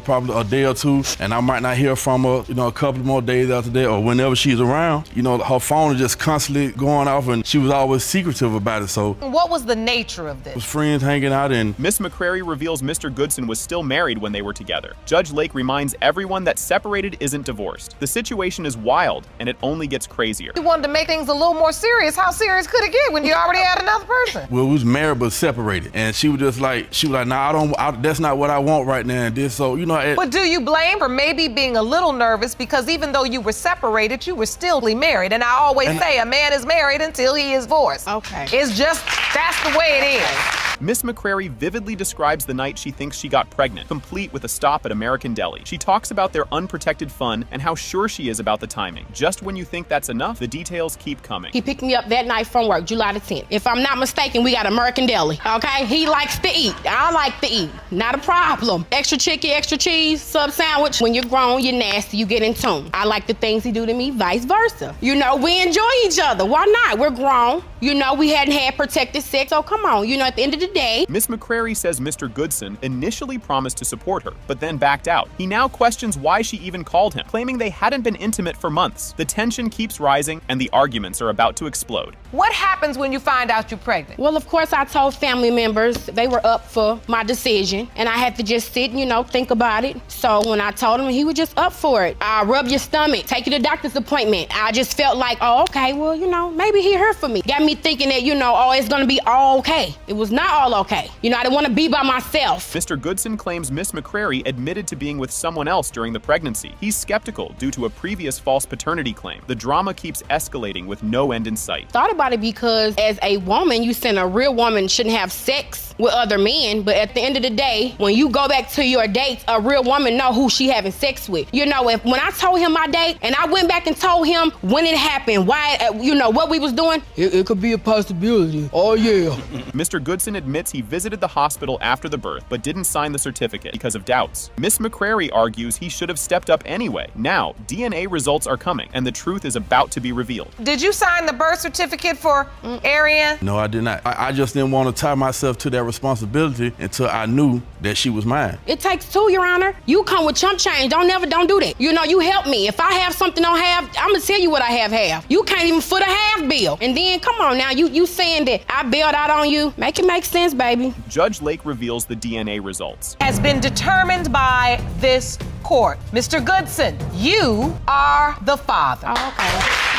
probably a day or two, and I might not hear from her, a couple more days after that, or whenever she's around. Her phone is just constantly going off, and she was always secretive about it. So what was the nature of this? Was friends hanging out, and Miss McCrary reveals Mr. Goodson was still married when they were together. Judge Lake reminds everyone that separated isn't divorced. The situation is wild, and it only gets crazier. You wanted to make things a little more serious. How serious could it get when you already had another person? Well, we was married but separated, and she was like, nah, that's not what I want right now. And this, so But do you blame her maybe being a little nervous because even though you were separated, you were still married? And I always say a man is married until he is divorced. Okay. It's just, that's the way it is. Miss McCrary vividly describes the night she thinks she got pregnant, complete with a stop at American Deli. She talks about their unprotected fun and how sure she is about the timing. Just when you think that's enough, the details keep coming. He picked me up that night from work, July the 10th. If I'm not mistaken, we got American Deli, okay? He likes to eat. I like to eat. Not a problem. Extra chicken, extra cheese, sub sandwich. When you're grown, you're nasty, you get in tune. I like the things he do to me, vice versa. We enjoy each other. Why not? We're grown. You know, we hadn't had protected sex, so come on, you know, at the end of the day. Miss McCrary says Mr. Goodson initially promised to support her, but then backed out. He now questions why she even called him, claiming they hadn't been intimate for months. The tension keeps rising, and the arguments are about to explode. What happens when you find out you're pregnant? Well, of course, I told family members they were up for my decision, and I had to just sit and, you know, think about it. So when I told him, he was just up for it. I rub your stomach, take you to the doctor's appointment. I just felt like, oh, okay, well, you know, maybe he heard from me. Got me thinking that, you know, oh, it's gonna be all okay. It was not all okay. You know, I didn't want to be by myself. Mr. Goodson claims Miss McCrary admitted to being with someone else during the pregnancy. He's skeptical due to a previous false paternity claim. The drama keeps escalating with no end in sight. Thought about it because as a woman, you said a real woman shouldn't have sex with other men, but at the end of the day, when you go back to your dates, a real woman know who she having sex with. You know, when I told him my date and I went back and told him when it happened, why, you know, what we was doing, it could be a possibility. Oh yeah. Mr. Goodson admits he visited the hospital after the birth, but didn't sign the certificate because of doubts. Miss McCrary argues he should have stepped up anyway. Now, DNA results are coming, and the truth is about to be revealed. Did you sign the birth certificate for Arian? No, I did not. I just didn't want to tie myself to that responsibility until I knew that she was mine. It takes two, Your Honor. You come with chump change. Don't do that. You know, you help me. If I have something I don't have, I'm gonna tell you what I have. You can't even foot a half bill. And then, come on now, you saying that I bailed out on you. Make it make sense, baby. Judge Lake reveals the DNA results. Has been determined by this court. Mr. Goodson, you are the father. Oh, okay.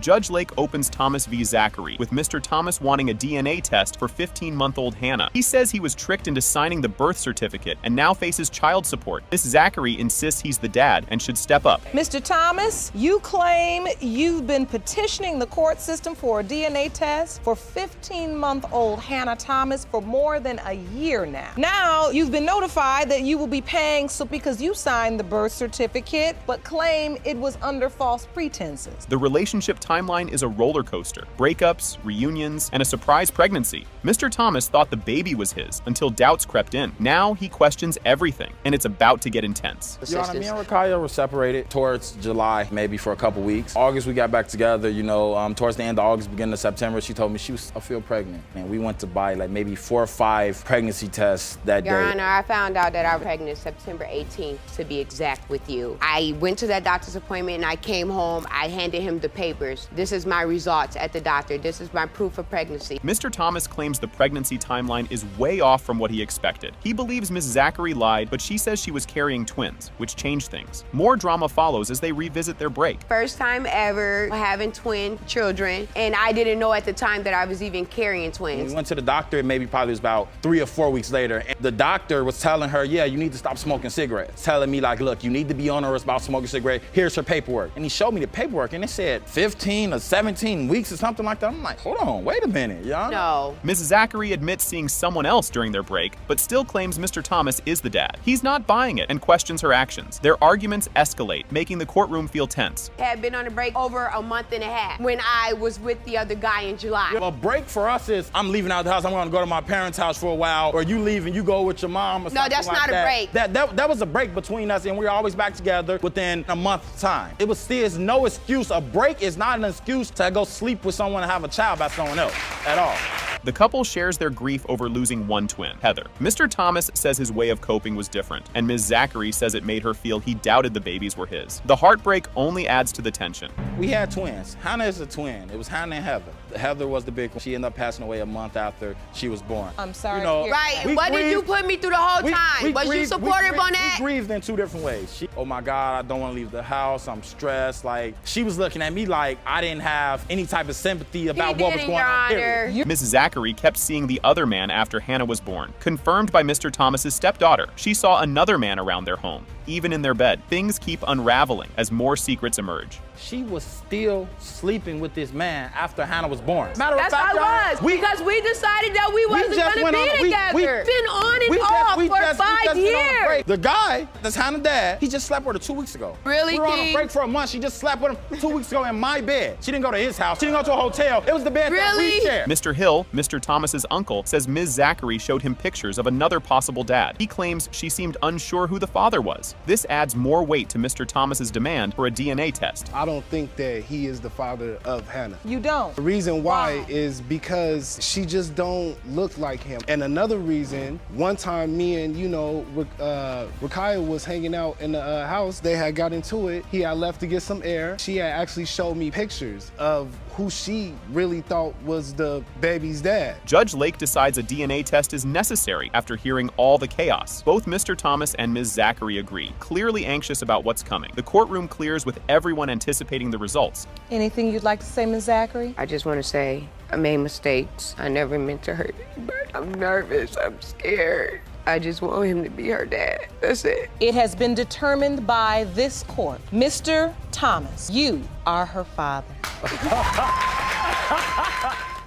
Judge Lake opens Thomas v. Zachary, with Mr. Thomas wanting a DNA test for 15-month-old Hannah. He says he was tricked into signing the birth certificate and now faces child support. Miss Zachary insists he's the dad and should step up. Mr. Thomas, you claim you've been petitioning the court system for a DNA test for 15-month-old Hannah Thomas for more than a year now. Now, you've been notified that you will be paying because you signed the birth certificate, but claim it was under false pretenses. The relationship timeline is a roller coaster. Breakups, reunions, and a surprise pregnancy. Mr. Thomas thought the baby was his until doubts crept in. Now he questions everything, and it's about to get intense. Your Honor, me and Rakaya were separated towards July, maybe for a couple weeks. August, we got back together, you know, towards the end of August, beginning of September, she told me I feel pregnant. And we went to buy like maybe 4 or 5 pregnancy tests that day. Your Honor, I found out that I was pregnant September 18th, to be exact with you. I went to that doctor's appointment and I came home, I handed him the papers. This is my results at the doctor. This is my proof of pregnancy. Mr. Thomas claims the pregnancy timeline is way off from what he expected. He believes Ms. Zachary lied, but she says she was carrying twins, which changed things. More drama follows as they revisit their break. First time ever having twin children, and I didn't know at the time that I was even carrying twins. We went to the doctor, and maybe probably was about 3 or 4 weeks later, and the doctor was telling her, yeah, you need to stop smoking cigarettes. Telling me like, look, you need to be honest about smoking cigarettes. Here's her paperwork. And he showed me the paperwork, and it said 15 or 17 weeks or something like that. I'm like, hold on, wait a minute, y'all. No. Ms. Zachary admits seeing someone else during their break, but still claims Mr. Thomas is the dad. He's not buying it and questions her actions. Their arguments escalate, making the courtroom feel tense. I had been on a break over a month and a half when I was with the other guy in July. A break for us is I'm leaving out the house, I'm gonna go to my parents' house for a while, or you leave and you go with your mom or something like that. No, that's not a break. That was a break between us, and we were always back together within a month's time. It was still no excuse. A break is not an excuse to go sleep with someone and have a child by someone else at all. The couple shares their grief over losing one twin, Heather. Mr. Thomas says his way of coping was different, and Ms. Zachary says it made her feel he doubted the babies were his. The heartbreak only adds to the tension. We had twins. Hannah is a twin. It was Hannah and Heather. Heather was the big one. She ended up passing away a month after she was born. I'm sorry. You know, right, what did you put me through the whole time? Was you supportive on that? We grieved in 2 different ways. Oh my God, I don't want to leave the house. I'm stressed. Like, she was looking at me like I didn't have any type of sympathy about what was going on. Period. Ms. Zachary kept seeing the other man after Hannah was born. Confirmed by Mr. Thomas's stepdaughter, she saw another man around their home, even in their bed. Things keep unraveling as more secrets emerge. She was still sleeping with this man after Hannah was born. Matter of That's fact, how it was, because we decided that we wasn't going to be together. We've been on and off for 5 years. The guy that's Hannah's dad, he just slept with her 2 weeks ago. Really, we were on a break for a month. She just slept with him 2 weeks ago in my bed. She didn't go to his house. She didn't go to a hotel. It was the bed that we shared. Mr. Hill, Mr. Thomas's uncle, says Ms. Zachary showed him pictures of another possible dad. He claims she seemed unsure who the father was. This adds more weight to Mr. Thomas's demand for a DNA test. I don't think that he is the father of Hannah. You don't? The reason why is because she just don't look like him. And another reason, one time me and, Rakaya was hanging out in the house, they had got into it. He had left to get some air. She had actually showed me pictures of who she really thought was the baby's dad. Judge Lake decides a DNA test is necessary after hearing all the chaos. Both Mr. Thomas and Ms. Zachary agree, clearly anxious about what's coming. The courtroom clears with everyone anticipating the results. Anything you'd like to say, Ms. Zachary? I just want to say I made mistakes. I never meant to hurt anybody. I'm nervous. I'm scared. I just want him to be her dad. That's it. It has been determined by this court. Mr. Thomas, you are her father.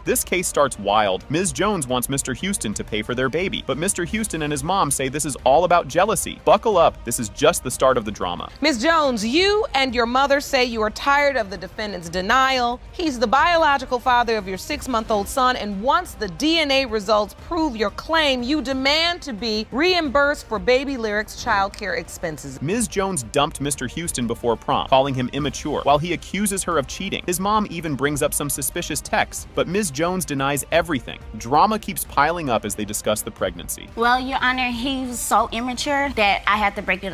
This case starts wild. Ms. Jones wants Mr. Houston to pay for their baby, but Mr. Houston and his mom say this is all about jealousy. Buckle up, this is just the start of the drama. Ms. Jones, you and your mother say you are tired of the defendant's denial. He's the biological father of your 6-month-old son, and once the DNA results prove your claim, you demand to be reimbursed for Baby Lyric's child care expenses. Ms. Jones dumped Mr. Houston before prom, calling him immature, while he accuses her of cheating. His mom even brings up some suspicious texts, but Ms. Jones denies everything. Drama keeps piling up as they discuss the pregnancy. Well, Your Honor, he was so immature that I had to break it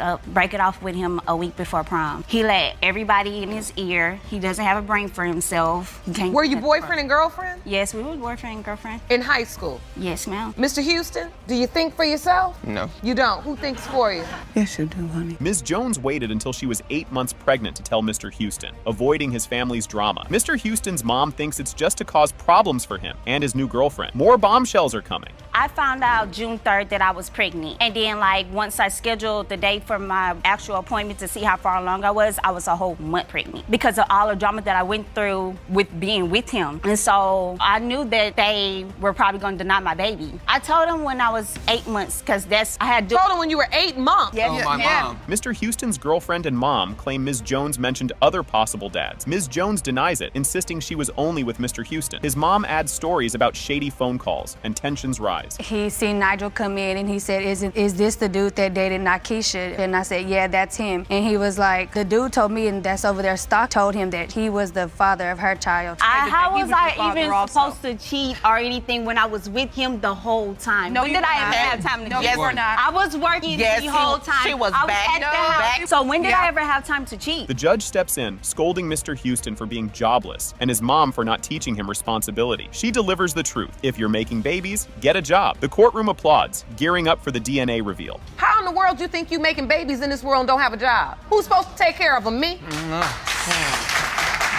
off with him a week before prom. He let everybody in his ear. He doesn't have a brain for himself. Were you boyfriend and girlfriend? Yes, we were boyfriend and girlfriend. In high school? Yes, ma'am. Mr. Houston, do you think for yourself? No. You don't? Who thinks for you? Yes, you do, honey. Ms. Jones waited until she was 8 months pregnant to tell Mr. Houston, avoiding his family's drama. Mr. Houston's mom thinks it's just to cause problems for him and his new girlfriend. More bombshells are coming. I found out June 3rd that I was pregnant. And then, once I scheduled the date for my actual appointment to see how far along I was a whole month pregnant because of all the drama that I went through with being with him. And so I knew that they were probably going to deny my baby. I told him when I was 8 months because I had told him when you were 8 months? Yes. Oh, my mom. Mr. Houston's girlfriend and mom claim Ms. Jones mentioned other possible dads. Ms. Jones denies it, insisting she was only with Mr. Houston. His mom adds stories about shady phone calls, and tensions rise. He seen Nigel come in and he said, is this the dude that dated Nakisha? And I said, yeah, that's him. And he was like, the dude told me, and that's over there, Stock told him that he was the father of her child. How was I even supposed to cheat or anything when I was with him the whole time? No, when did I ever have time to No, cheat? you were not. I was working the whole time. She was I back. at the house. So when did I ever have time to cheat? The judge steps in, scolding Mr. Houston for being jobless and his mom for not teaching him responsibility. She delivers the truth. If you're making babies, get a job. The courtroom applauds, gearing up for the DNA reveal. How in the world do you think you making babies in this world and don't have a job? Who's supposed to take care of them? Me?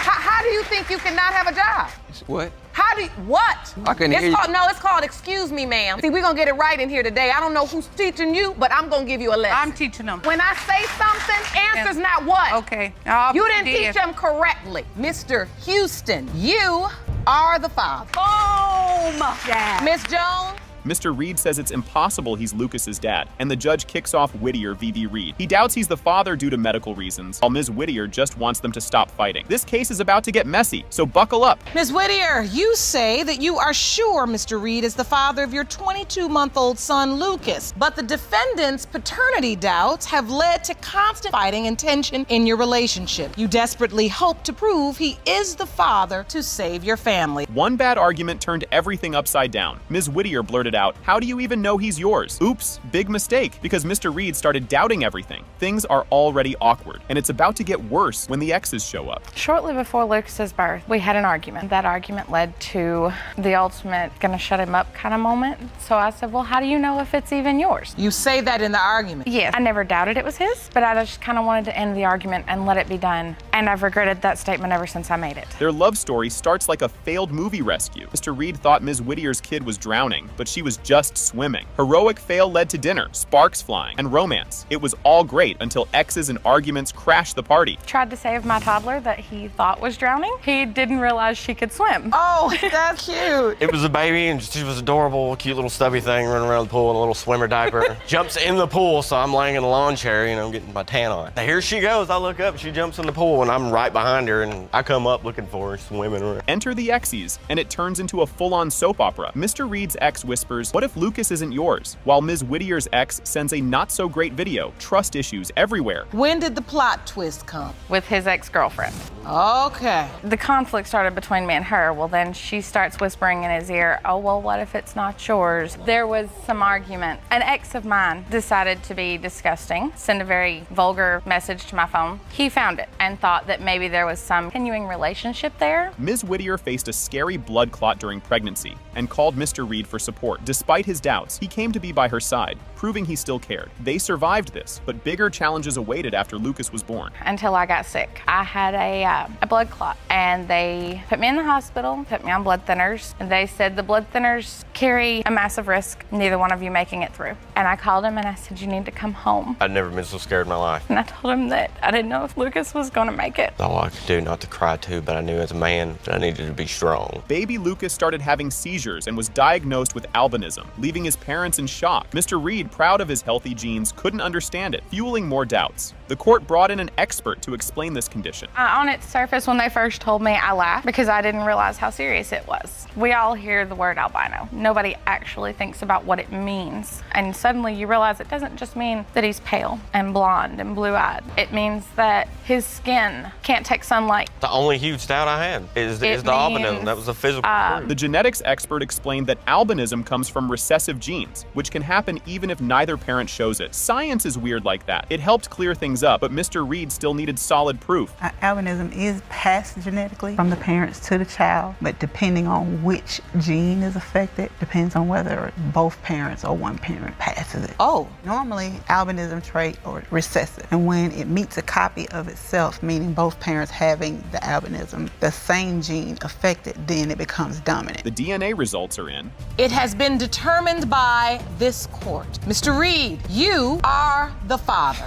How do you think you cannot have a job? What? How do you, what? I couldn't hear you. It's called excuse me, ma'am. See, we're gonna get it right in here today. I don't know who's teaching you, but I'm gonna give you a lesson. I'm teaching them. When I say something, answer's not what. Okay. You didn't teach them correctly. Mr. Houston, you are the father. Boom! Yeah. Miss Jones? Mr. Reed says it's impossible he's Lucas's dad, and the judge kicks off Whittier v. Reed. He doubts he's the father due to medical reasons, while Ms. Whittier just wants them to stop fighting. This case is about to get messy, so buckle up. Ms. Whittier, you say that you are sure Mr. Reed is the father of your 22-month-old son, Lucas, but the defendant's paternity doubts have led to constant fighting and tension in your relationship. You desperately hope to prove he is the father to save your family. One bad argument turned everything upside down. Ms. Whittier blurted out, "How do you even know he's yours?" Oops, big mistake, because Mr. Reed started doubting everything. Things are already awkward, and it's about to get worse when the exes show up. Shortly before Lucas's birth, we had an argument. That argument led to the ultimate gonna shut him up kind of moment. So I said, well, how do you know if it's even yours? You say that in the argument? Yes. I never doubted it was his, but I just kind of wanted to end the argument and let it be done. And I've regretted that statement ever since I made it. Their love story starts like a failed movie rescue. Mr. Reed thought Ms. Whittier's kid was drowning, but she was just swimming. Heroic fail led to dinner, sparks flying, and romance. It was all great until exes and arguments crashed the party. Tried to save my toddler that he thought was drowning. He didn't realize she could swim. Oh, that's cute. It was a baby, and she was adorable, cute little stubby thing running around the pool in a little swimmer diaper. Jumps in the pool, so I'm laying in a lawn chair, getting my tan on. Now, here she goes. I look up, she jumps in the pool, and I'm right behind her, and I come up looking for her, swimming around. Enter the exes, and it turns into a full-on soap opera. Mr. Reed's ex whispers, whispers, "What if Lucas isn't yours?" While Ms. Whittier's ex sends a not-so-great video, trust issues everywhere. When did the plot twist come? With his ex-girlfriend. Okay. The conflict started between me and her. Well, then she starts whispering in his ear, "Oh, well, what if it's not yours?" There was some argument. An ex of mine decided to be disgusting, send a very vulgar message to my phone. He found it and thought that maybe there was some continuing relationship there. Ms. Whittier faced a scary blood clot during pregnancy and called Mr. Reed for support. Despite his doubts, he came to be by her side, proving he still cared. They survived this, but bigger challenges awaited after Lucas was born. Until I got sick. I had a blood clot, and they put me in the hospital, put me on blood thinners, and they said the blood thinners carry a massive risk, neither one of you making it through. And I called him and I said, "You need to come home." I'd never been so scared in my life. And I told him that I didn't know if Lucas was gonna make it. All I could do not to cry too, but I knew as a man that I needed to be strong. Baby Lucas started having seizures and was diagnosed with albinism, leaving his parents in shock. Mr. Reed, proud of his healthy genes, couldn't understand it, fueling more doubts. The court brought in an expert to explain this condition. On its surface, when they first told me, I laughed because I didn't realize how serious it was. We all hear the word albino. Nobody actually thinks about what it means. And suddenly you realize it doesn't just mean that he's pale and blonde and blue-eyed. It means that his skin can't take sunlight. The only huge doubt I had is the albinism. That was a physical proof. The genetics expert explained that albinism comes from recessive genes, which can happen even if neither parent shows it. Science is weird like that. It helped clear things up, but Mr. Reed still needed solid proof. Albinism is passed genetically from the parents to the child, but depending on which gene is affected, depends on whether both parents or one parent passes it. Oh. Normally, albinism trait or recessive, and when it meets a copy of itself, meaning both parents having the albinism, the same gene affected, then it becomes dominant. The DNA results are in. It has been determined by this court. Mr. Reed, you are the father.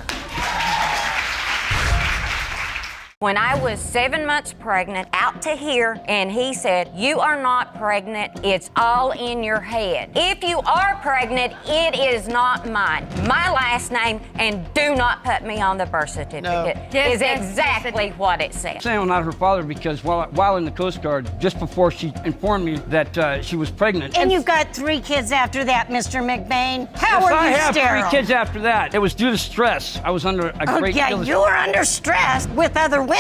When I was 7 months pregnant, out to here, and he said, "You are not pregnant, it's all in your head. If you are pregnant, it is not mine. My last name, and do not put me on the birth certificate," is exactly what it said. Saying I'm not her father because while in the Coast Guard, just before she informed me that she was pregnant. And you've got 3 kids after that, Mr. McBain. How are you I have sterile? 3 kids after that. It was due to stress. I was under a great deal of you were under stress with other women.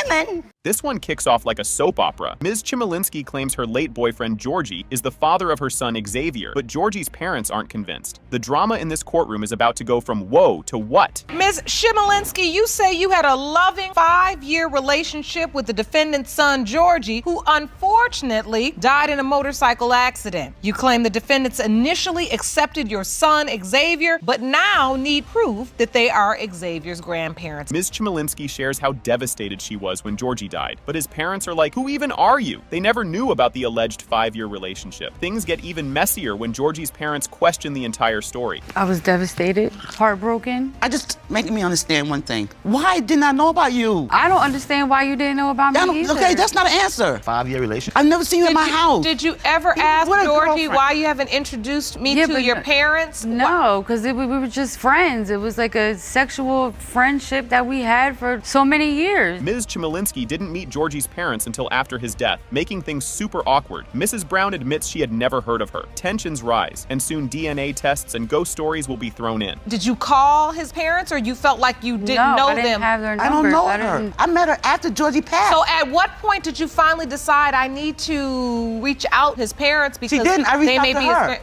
This one kicks off like a soap opera. Ms. Chmielinsky claims her late boyfriend, Georgie, is the father of her son, Xavier, but Georgie's parents aren't convinced. The drama in this courtroom is about to go from whoa to what? Ms. Chmielinsky, you say you had a loving 5-year relationship with the defendant's son, Georgie, who unfortunately died in a motorcycle accident. You claim the defendants initially accepted your son, Xavier, but now need proof that they are Xavier's grandparents. Ms. Chmielinsky shares how devastated she was when Georgie died, but his parents are like, "Who even are you?" They never knew about the alleged 5-year relationship. Things get even messier when Georgie's parents question the entire story. I was devastated, heartbroken. Just making me understand one thing. Why didn't I know about you? I don't understand why you didn't know about me either. Okay, that's not an answer. 5-year relationship. I've never seen you in my house. Did you ever ask Georgie why you haven't introduced me to your parents? No, because we were just friends. It was like a sexual friendship that we had for so many years. Ms. Chmielinsky didn't meet Georgie's parents until after his death, making things super awkward. Mrs. Brown admits she had never heard of her. Tensions rise, and soon DNA tests and ghost stories will be thrown in. Did you call his parents, or you felt like you didn't know I didn't them? have their I don't numbers. know her. I met her after Georgie passed. So at what point did you finally decide I need to reach out to his parents because She didn't. I reached out to her.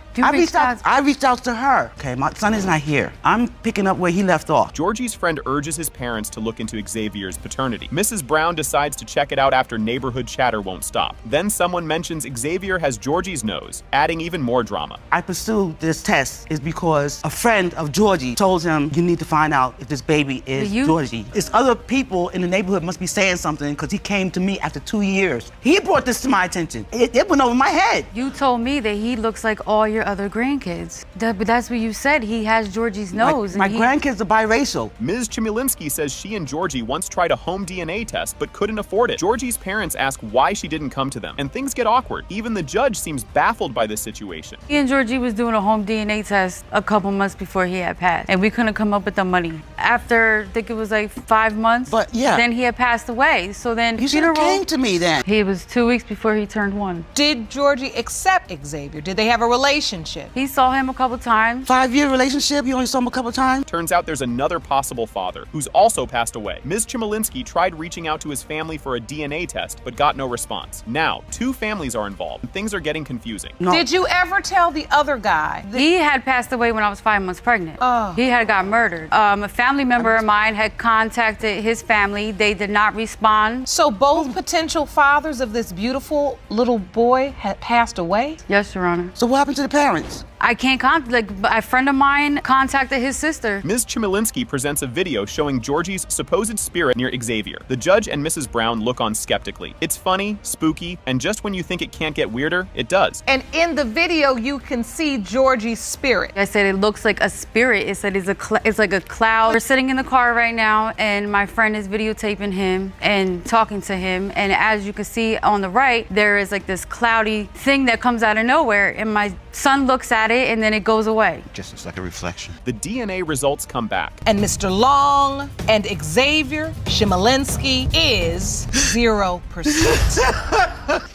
I reached out to her. Okay, my son is not here. I'm picking up where he left off. Georgie's friend urges his parents to look into Xavier's paternity. Mrs. Brown decides to check it out after neighborhood chatter won't stop. Then someone mentions Xavier has Georgie's nose, adding even more drama. I pursued this test is because a friend of Georgie told him, "You need to find out if this baby is Georgie." It's other people in the neighborhood must be saying something because he came to me after 2 years. He brought this to my attention. It went over my head. You told me that he looks like all your other grandkids. But that's what you said. He has Georgie's nose. My grandkids are biracial. Ms. Chmielinsky says she and Georgie once tried a home DNA test but couldn't couldn't afford it. Georgie's parents ask why she didn't come to them, and things get awkward. Even the judge seems baffled by this situation. He and Georgie was doing a home DNA test a couple months before he had passed, and we couldn't come up with the money. After, I think it was like 5 months, But, yeah. then he had passed away. So then You should have came to me then. He was 2 weeks before he turned 1. Did Georgie accept Xavier? Did they have a relationship? He saw him a couple times. 5-year relationship, you only saw him a couple times? Turns out there's another possible father who's also passed away. Ms. Chmielewski tried reaching out to his family for a DNA test, but got no response. Now, 2 families are involved, and things are getting confusing. No. Did you ever tell the other guy? He had passed away when I was 5 months pregnant. Oh. He had got murdered. A family member of mine had contacted his family. They did not respond. So both potential fathers of this beautiful little boy had passed away? Yes, Your Honor. So what happened to the parents? I can't contact, a friend of mine contacted his sister. Ms. Chmielewski presents a video showing Georgie's supposed spirit near Xavier. The judge and Mrs. Brown look on skeptically. It's funny, spooky, and just when you think it can't get weirder, it does. And in the video, you can see Georgie's spirit. I said it looks like a spirit. It said it's like a cloud. We're sitting in the car right now, and my friend is videotaping him and talking to him. And as you can see on the right, there is like this cloudy thing that comes out of nowhere, and my son looks at it, and then it goes away. Just looks like a reflection. The DNA results come back. And Mr. Long and Xavier Chmielewski is 0%.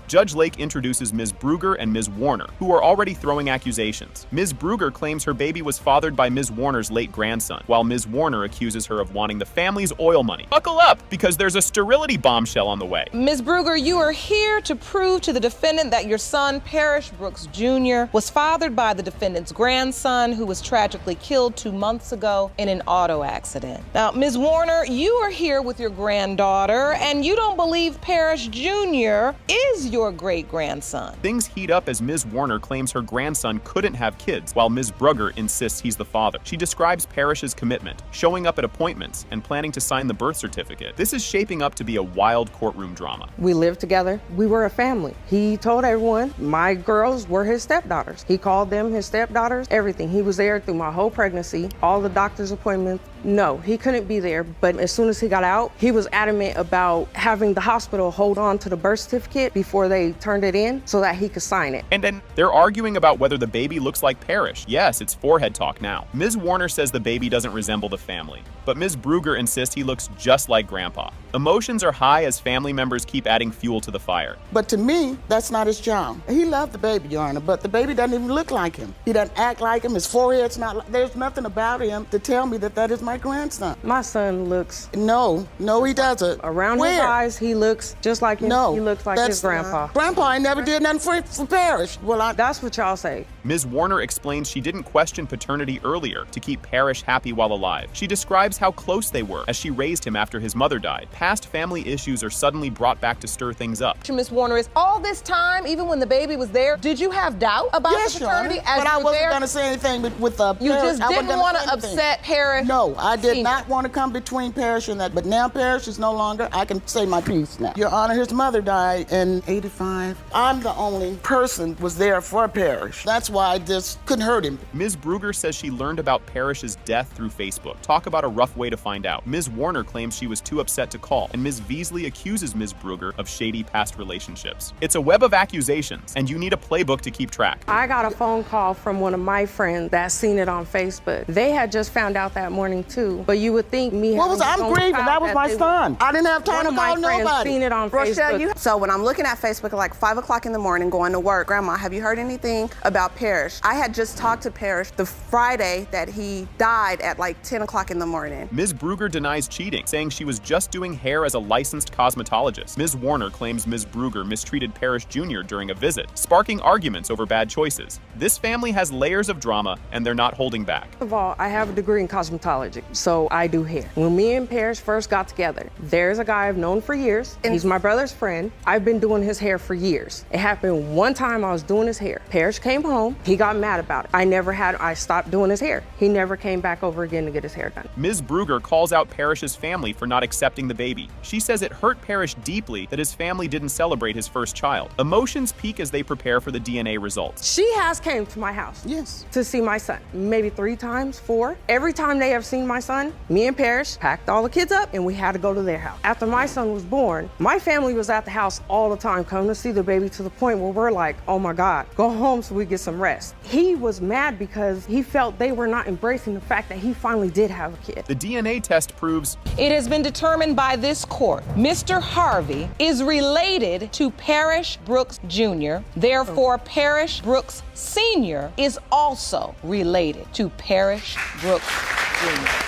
Judge Lake introduces Ms. Brugger and Ms. Warner, who are already throwing accusations. Ms. Brugger claims her baby was fathered by Ms. Warner's late grandson, while Ms. Warner accuses her of wanting the family's oil money. Buckle up, because there's a sterility bombshell on the way. Ms. Brugger, you are here to prove to the defendant that your son, Parrish Brooks Jr., was fathered by the defendant's grandson, who was tragically killed 2 months ago in an auto accident. Now, Ms. Warner, you are here with your granddaughter, and you don't believe Parrish Jr. is your great-grandson. Things heat up as Ms. Warner claims her grandson couldn't have kids, while Ms. Brugger insists he's the father. She describes Parrish's commitment, showing up at appointments, and planning to sign the birth certificate. This is shaping up to be a wild courtroom drama. We lived together. We were a family. He told everyone my girls were his stepdaughters. He called them his stepdaughters, everything. He was there through my whole pregnancy, all the doctor's appointments. No, he couldn't be there, but as soon as he got out, he was adamant about having the hospital hold on to the birth certificate before they turned it in so that he could sign it. And then they're arguing about whether the baby looks like Parrish. Yes, it's forehead talk now. Ms. Warner says the baby doesn't resemble the family, but Ms. Brugger insists he looks just like Grandpa. Emotions are high as family members keep adding fuel to the fire. But to me, that's not his job. He loved the baby, Your Honor, but the baby doesn't even look like him. He doesn't act like him. His forehead's not like, there's nothing about him to tell me that that is my grandson. My son looks... No, he doesn't. Around his eyes, he looks just like him. No, he looks like his grandpa. Grandpa ain't never did nothing for Parrish. Well, that's what y'all say. Ms. Warner explains she didn't question paternity earlier to keep Parrish happy while alive. She describes how close they were as she raised him after his mother died. Past family issues are suddenly brought back to stir things up. Ms. Warner, is all this time, even when the baby was there, did you have doubt about the paternity? Your Honor, but I wasn't going to say anything with You Parrish. just didn't want to upset Parrish? No, I did not want to come between Parrish and that, but now Parrish is no longer. I can say my piece now. Your Honor, his mother died in '85. I'm the only person was there for Parrish. That's why I just couldn't hurt him. Ms. Brugger says she learned about Parrish's death through Facebook. Talk about a rough way to find out. Ms. Warner claims she was too upset to call, and Ms. Veasley accuses Ms. Brugger of shady past relationships. It's a web of accusations, and you need a playbook to keep track. I got a phone call from one of my friends that seen it on Facebook. They had just found out that morning too, but you would think me. I'm grieving. That was my son. I didn't have time to call nobody. Seen it on Facebook. So when I'm looking at Facebook at like 5 o'clock in the morning going to work, Grandma, have you heard anything about Parrish? I had just talked to Parrish the Friday that he died at like 10 o'clock in the morning. Ms. Brugger denies cheating, saying she was just doing hair as a licensed cosmetologist. Ms. Warner claims Ms. Brugger mistreated Parrish Jr. during a visit, sparking arguments over bad choices. This family has layers of drama, and they're not holding back. First of all, I have a degree in cosmetology, so I do hair. When me and Parrish first got together, there's a guy I've known for years. He's my brother's friend. I've been doing his hair for years. It happened one time I was doing his hair. Parrish came home. home. He got mad about it. I stopped doing his hair. He never came back over again to get his hair done. Ms. Brugger calls out Parrish's family for not accepting the baby. She says it hurt Parrish deeply that his family didn't celebrate his first child. Emotions peak as they prepare for the DNA results. She has came to my house, yes, to see my son. Maybe 3 times, 4. Every time they have seen my son, me and Parrish packed all the kids up and we had to go to their house. After my son was born, my family was at the house all the time coming to see the baby, to the point where we're like, oh my God, go home so we get some rest. He was mad because he felt they were not embracing the fact that he finally did have a kid. The DNA test proves it has been determined by this court Mr. Harvey is related to Parrish Brooks Jr. Therefore, Parrish Brooks Sr. is also related to Parrish Brooks Jr.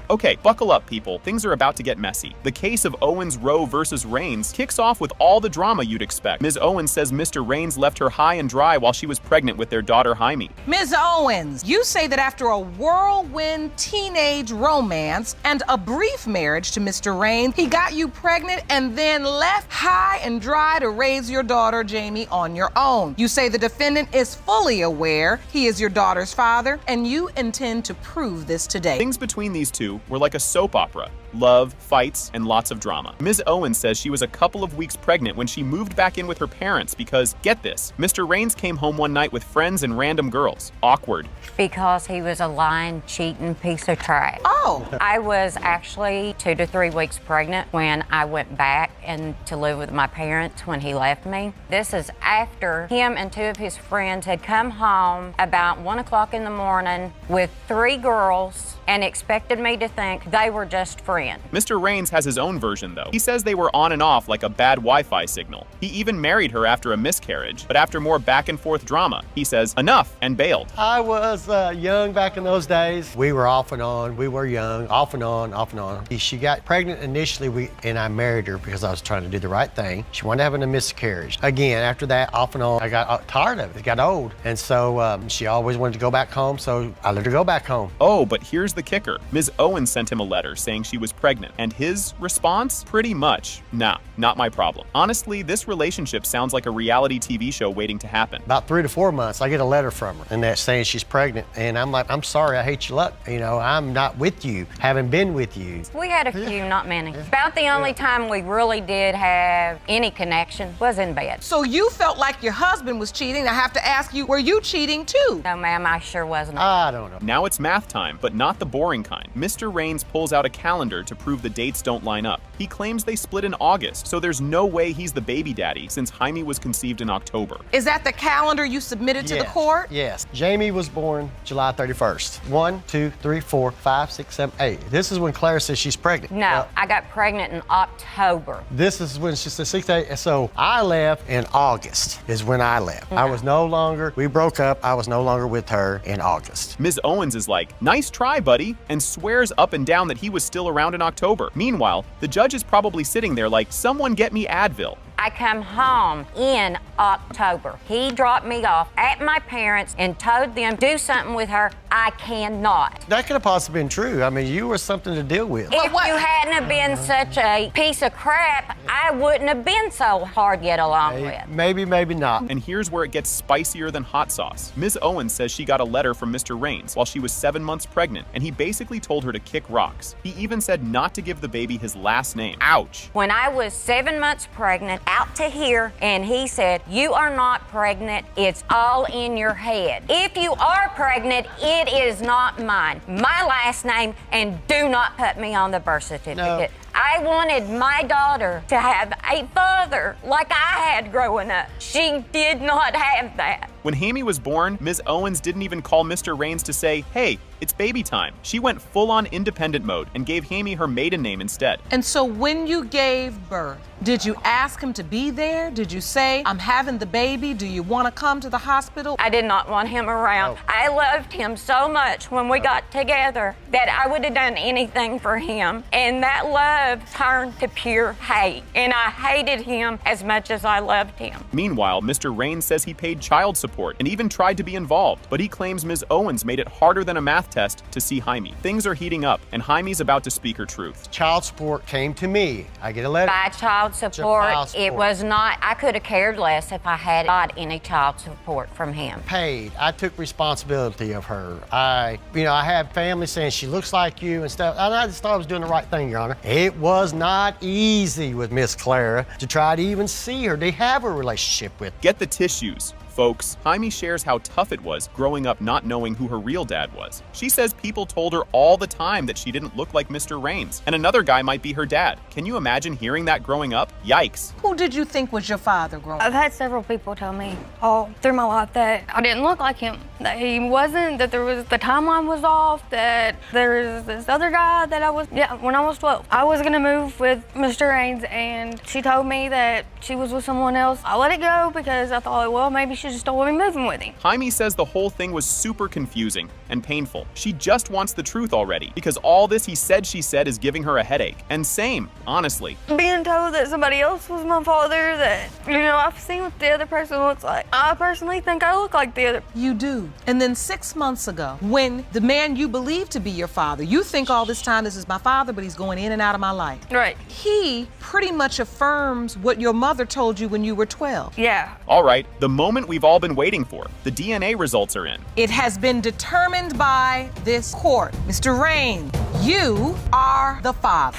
Okay, buckle up, people. Things are about to get messy. The case of Owens Roe versus Raines kicks off with all the drama you'd expect. Ms. Owens says Mr. Raines left her high and dry while she was pregnant with their daughter, Jaime. Ms. Owens, you say that after a whirlwind teenage romance and a brief marriage to Mr. Raines, he got you pregnant and then left high and dry to raise your daughter, Jamie, on your own. You say the defendant is fully aware he is your daughter's father, and you intend to prove this today. Things between these two were like a soap opera. Love, fights, and lots of drama. Ms. Owens says she was a couple of weeks pregnant when she moved back in with her parents because, get this, Mr. Raines came home one night with friends and random girls. Awkward. Because he was a lying, cheating piece of trash. Oh! I was actually 2 to 3 weeks pregnant when I went back and to live with my parents when he left me. This is after him and 2 of his friends had come home about 1 o'clock in the morning with 3 girls and expected me to think they were just friends. Mr. Raines has his own version, though. He says they were on and off like a bad Wi-Fi signal. He even married her after a miscarriage, but after more back and forth drama, he says enough and bailed. I was young back in those days. We were off and on. We were young, off and on, off and on. She got pregnant initially, and I married her because I was trying to do the right thing. She wanted to have a miscarriage. Again, after that, off and on, I got tired of it. It got old. And so she always wanted to go back home, so I let her go back home. Oh, but here's the kicker. Ms. Owens sent him a letter saying she was pregnant, and his response? Pretty much, nah, not my problem. Honestly, this relationship sounds like a reality TV show waiting to happen. About 3 to 4 months, I get a letter from her, and that's saying she's pregnant, and I'm like, I'm sorry, I hate your luck. You know, I'm not with you, haven't been with you. We had a few, not many. About the only time we really did have any connection was in bed. So you felt like your husband was cheating. I have to ask you, were you cheating too? No, ma'am, I sure wasn't. I don't know. Now it's math time, but not the boring kind. Mr. Raines pulls out a calendar to prove the dates don't line up. He claims they split in August, so there's no way he's the baby daddy since Jaime was conceived in October. Is that the calendar you submitted to the court? Yes. Jamie was born July 31st. 1, 2, 3, 4, 5, 6, 7, 8. This is when Claire says she's pregnant. No, I got pregnant in October. This is when she said 6 8. So I left in August is when I left. No. I was no longer, we broke up. I was no longer with her in August. Ms. Owens is like, nice try, buddy, and swears up and down that he was still around in October. Meanwhile, the judge is probably sitting there like, someone get me Advil. I come home in October. He dropped me off at my parents and told them, do something with her. I cannot. That could have possibly been true. I mean, you were something to deal with. If you hadn't have been such a piece of crap, I wouldn't have been so hard to get along with. Maybe, maybe not. And here's where it gets spicier than hot sauce. Ms. Owens says she got a letter from Mr. Raines while she was 7 months pregnant, and he basically told her to kick rocks. He even said not to give the baby his last name. Ouch. When I was 7 months pregnant, out to here, and he said, you are not pregnant, it's all in your head. If you are pregnant, it is not mine. My last name, and do not put me on the birth certificate. No. I wanted my daughter to have a father like I had growing up. She did not have that. When Jaime was born, Ms. Owens didn't even call Mr. Raines to say, hey, it's baby time. She went full-on independent mode and gave Jaime her maiden name instead. And so when you gave birth, did you ask him to be there? Did you say, I'm having the baby, do you want to come to the hospital? I did not want him around. I loved him so much when we got together that I would have done anything for him. And that love turned to pure hate. And I hated him as much as I loved him. Meanwhile, Mr. Raines says he paid child support support and even tried to be involved, but he claims Ms. Owens made it harder than a math test to see Jaime. Things are heating up, and Jaime's about to speak her truth. Child support came to me. I get a letter. By child support, it was not, I could have cared less if I had got any child support from him. Paid. I took responsibility of her. I had family saying she looks like you and stuff. And I just thought I was doing the right thing, Your Honor. It was not easy with Miss Clara to try to even see her, to have a relationship with. Get the tissues. Folks, Jaime shares how tough it was growing up not knowing who her real dad was. She says people told her all the time that she didn't look like Mr. Raines, and another guy might be her dad. Can you imagine hearing that growing up? Yikes. Who did you think was your father growing up? I've had several people tell me all through my life that I didn't look like him, that he wasn't, that the timeline was off, that there was this other guy that when I was 12. I was gonna move with Mr. Raines, and she told me that she was with someone else. I let it go because I thought, well, maybe she just don't want me moving with him. Jaime says the whole thing was super confusing and painful. She just wants the truth already, because all this he said she said is giving her a headache. And same, honestly. Being told that somebody else was my father, that, I've seen what the other person looks like. I personally think I look like the other. You do. And then 6 months ago, when the man you believe to be your father, you think all this time this is my father, but he's going in and out of my life. Right. He pretty much affirms what your mother told you when you were 12. Yeah. All right, the moment we've all been waiting for. The DNA results are in. It has been determined by this court. Mr. Raines, you are the father.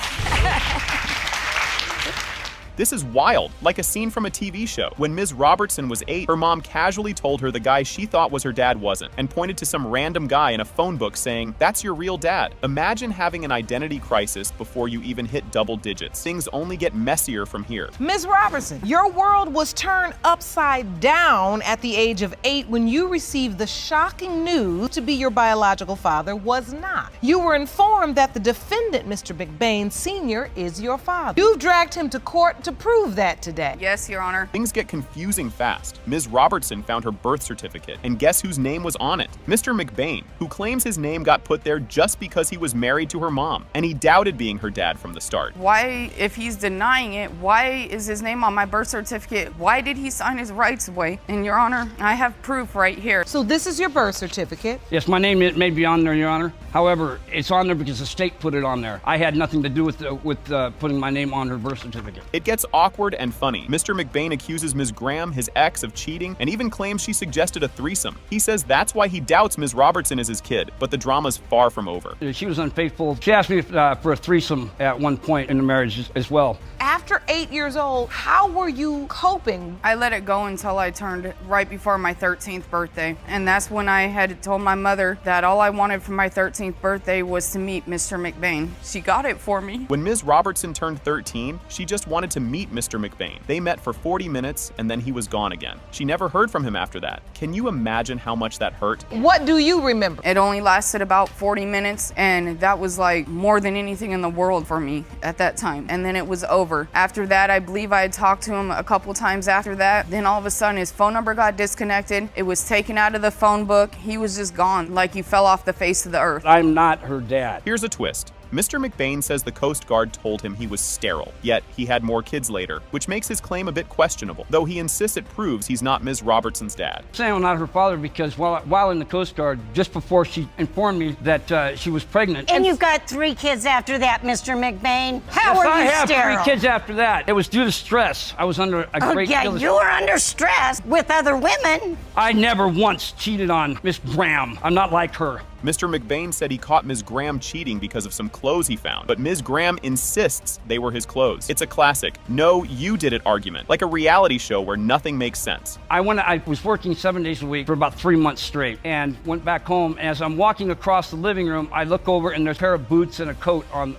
This is wild, like a scene from a TV show. When Ms. Robertson was 8, her mom casually told her the guy she thought was her dad wasn't, and pointed to some random guy in a phone book saying, "That's your real dad." Imagine having an identity crisis before you even hit double digits. Things only get messier from here. Ms. Robertson, your world was turned upside down at the age of 8 when you received the shocking news to be your biological father was not. You were informed that the defendant, Mr. McBain Sr., is your father. You've dragged him to court to prove that today. Yes, Your Honor. Things get confusing fast. Ms. Robertson found her birth certificate, and guess whose name was on it? Mr. McBain, who claims his name got put there just because he was married to her mom, and he doubted being her dad from the start. Why, if he's denying it, why is his name on my birth certificate? Why did he sign his rights away? And Your Honor, I have proof right here. So this is your birth certificate? Yes, my name may be on there, Your Honor. However, it's on there because the state put it on there. I had nothing to do with putting my name on her birth certificate. It gets awkward and funny. Mr. McBain accuses Ms. Graham, his ex, of cheating and even claims she suggested a threesome. He says that's why he doubts Ms. Robertson is his kid, but the drama's far from over. She was unfaithful. She asked me for a threesome at one point in the marriage as well. After 8 years old, how were you coping? I let it go until I turned right before my 13th birthday. And that's when I had told my mother that all I wanted for my 13th birthday was to meet Mr. McBain. She got it for me. When Ms. Robertson turned 13, she just wanted to meet Mr. McBain. They met for 40 minutes and then he was gone again. She never heard from him after that. Can you imagine how much that hurt? What do you remember? It only lasted about 40 minutes, and that was like more than anything in the world for me at that time. And then it was over. After that, I believe I had talked to him a couple times after that. Then all of a sudden his phone number got disconnected. It was taken out of the phone book. He was just gone, like he fell off the face of the earth. I'm not her dad. Here's a twist. Mr. McBain says the Coast Guard told him he was sterile, yet he had more kids later, which makes his claim a bit questionable, though he insists it proves he's not Ms. Robertson's dad. I'm saying I'm not her father because while in the Coast Guard, just before she informed me that she was pregnant. And you've got 3 kids after that, Mr. McBain. How are you sterile? I have 3 kids after that. It was due to stress. I was under a great deal of stress. You were under stress with other women. I never once cheated on Miss Graham. I'm not like her. Mr. McBain said he caught Ms. Graham cheating because of some clothes he found, but Ms. Graham insists they were his clothes. It's a classic "no, you did it" argument, like a reality show where nothing makes sense. I was working 7 days a week for about 3 months straight and went back home. As I'm walking across the living room, I look over and there's a pair of boots and a coat on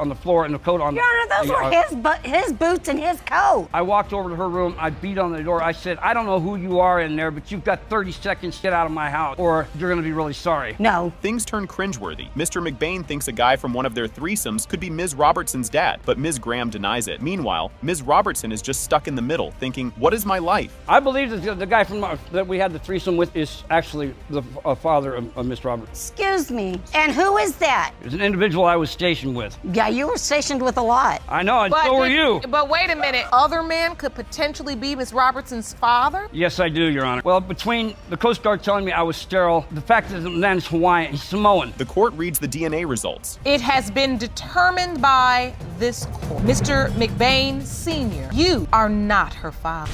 the floor and a coat on Your Honor, those were his boots and his coat. I walked over to her room. I beat on the door. I said, "I don't know who you are in there, but you've got 30 seconds to get out of my house or you're going to be really sorry." No, No. Things turn cringeworthy. Mr. McBain thinks a guy from one of their threesomes could be Ms. Robertson's dad, but Ms. Graham denies it. Meanwhile, Ms. Robertson is just stuck in the middle, thinking, what is my life? I believe that the guy that we had the threesome with is actually the father of Miss Roberts. Excuse me. And who is that? It was an individual I was stationed with. Yeah, you were stationed with a lot. I know, and so were you. But wait a minute. Other men could potentially be Miss Robertson's father? Yes, I do, Your Honor. Well, between the Coast Guard telling me I was sterile, the fact that the man is Hawaiian, he's Samoan. The court reads the DNA results. It has been determined by this court. Mr. McBain Sr., you are not her father.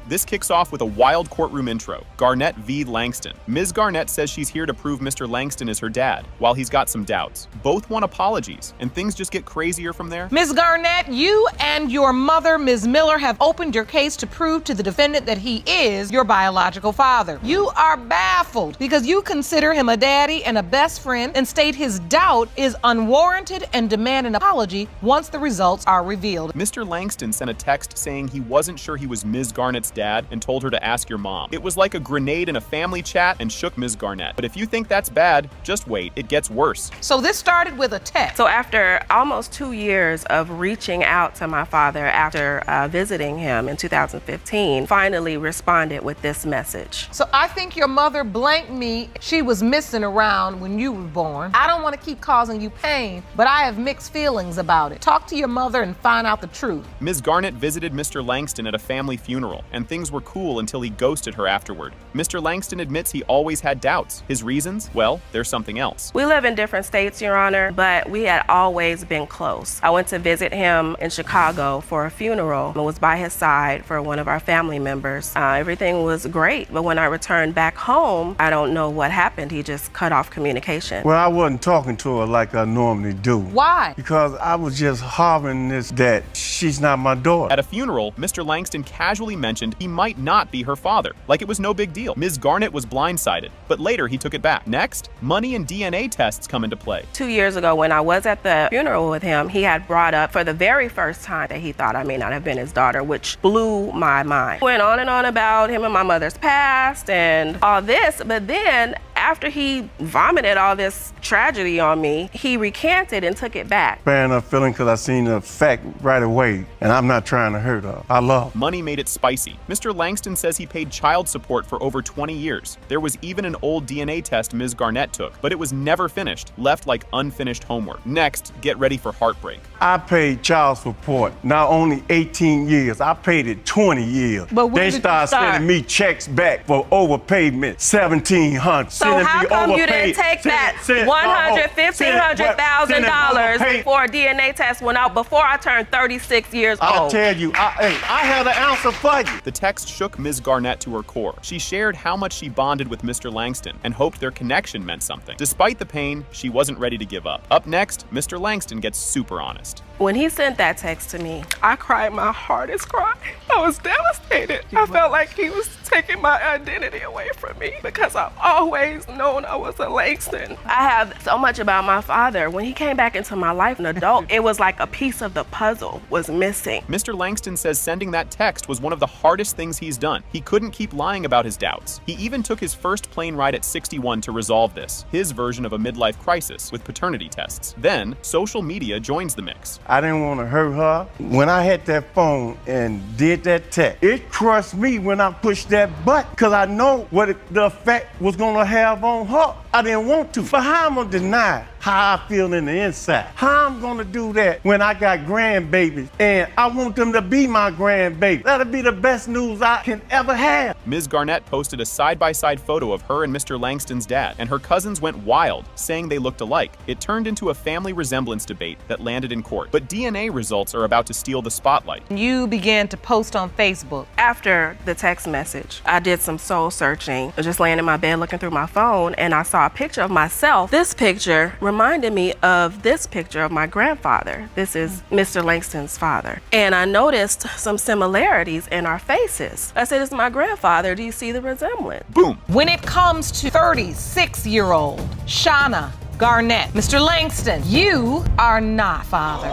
This kicks off with a wild courtroom intro. Garnett v. Langston. Ms. Garnett says she's here to prove Mr. Langston is her dad, while he's got some doubts. Both want apologies, and things just get crazier from there. Ms. Garnett, you and your mother, Ms. Miller, have opened your case to prove to the defendant that he is your biological father. You are baffled because you consider him a daddy and a best friend and state his doubt is unwarranted and demand an apology once the results are revealed. Mr. Langston sent a text saying he wasn't sure he was Ms. Garnett's dad and told her to ask your mom. It was like a grenade in a family chat and shook Ms. Garnett. But if you think that's bad, just wait, it gets worse. So this started with a text. So after almost 2 years of reaching out to my father after visiting him in 2015, finally responded with this message. So I think your mother blanked me. She was missing around when you were born. I don't want to keep causing you pain, but I have mixed feelings about it. Talk to your mother and find out the truth. Ms. Garnett visited Mr. Langston at a family funeral, and things were cool until he ghosted her afterward. Mr. Langston admits he always had doubts. His reasons? Well, there's something else. We live in different states, Your Honor, but we had always been close. I went to visit him in Chicago for a funeral and was by his side for one of our family members. Everything was great, but when I returned back home, I don't know what happened. He just cut off communication. Well, I wasn't talking to her like I normally do. Why? Because I was just harboring this that she's not my daughter. At a funeral, Mr. Langston casually mentioned he might not be her father, like it was no big deal. Ms. Garnett was blindsided, but later he took it back. Next, money and DNA tests come into play. 2 years ago, when I was at the funeral with him, he had brought up for the very first time that he thought I may not have been his daughter, which blew my mind. Went on and on about him and my mother's past and all this, but then after he vomited all this tragedy on me, he recanted and took it back. Bearing up feeling because I seen the fact right away, and I'm not trying to hurt her. I love her. Money made it spicy. Mr. Langston says he paid child support for over 20 years. There was even an old DNA test Ms. Garnett took, but it was never finished, left like unfinished homework. Next, get ready for heartbreak. I paid child support not only 18 years, I paid it 20 years. But when they did you started start? sending me checks back for overpayment, $1,700. So how come you didn't take that $150,000 for a DNA test when before I turned 36 years old? I'll tell you, I had an answer for you. The text shook Ms. Garnett to her core. She shared how much she bonded with Mr. Langston and hoped their connection meant something. Despite the pain, she wasn't ready to give up. Up next, Mr. Langston gets super honest. When he sent that text to me, I cried my hardest cry. I was devastated. I felt like he was taking my identity away from me because I've always known I was a Langston. I have so much about my father. When he came back into my life, an adult, it was like a piece of the puzzle was missing. Mr. Langston says sending that text was one of the hardest things he's done. He couldn't keep lying about his doubts. He even took his first plane ride at 61 to resolve this, his version of a midlife crisis with paternity tests. Then, social media joins the mix. I didn't want to hurt her. When I had that phone and did that text, it crushed me when I pushed that button because I know what the effect was going to have on her. I didn't want to. But how am I going to deny how I feel in the inside? How I'm going to do that when I got grandbabies and I want them to be my grandbaby? That'll be the best news I can ever have. Ms. Garnett posted a side-by-side photo of her and Mr. Langston's dad, and her cousins went wild, saying they looked alike. It turned into a family resemblance debate that landed in court. But DNA results are about to steal the spotlight. You began to post on Facebook. After the text message, I did some soul searching. I was just laying in my bed looking through my phone, and I saw a picture of myself. This picture reminded me of this picture of my grandfather. This is Mr. Langston's father. And I noticed some similarities in our faces. I said, it's my grandfather. Do you see the resemblance? Boom. When it comes to 36-year-old Shauna Garnett, Mr. Langston, you are not father.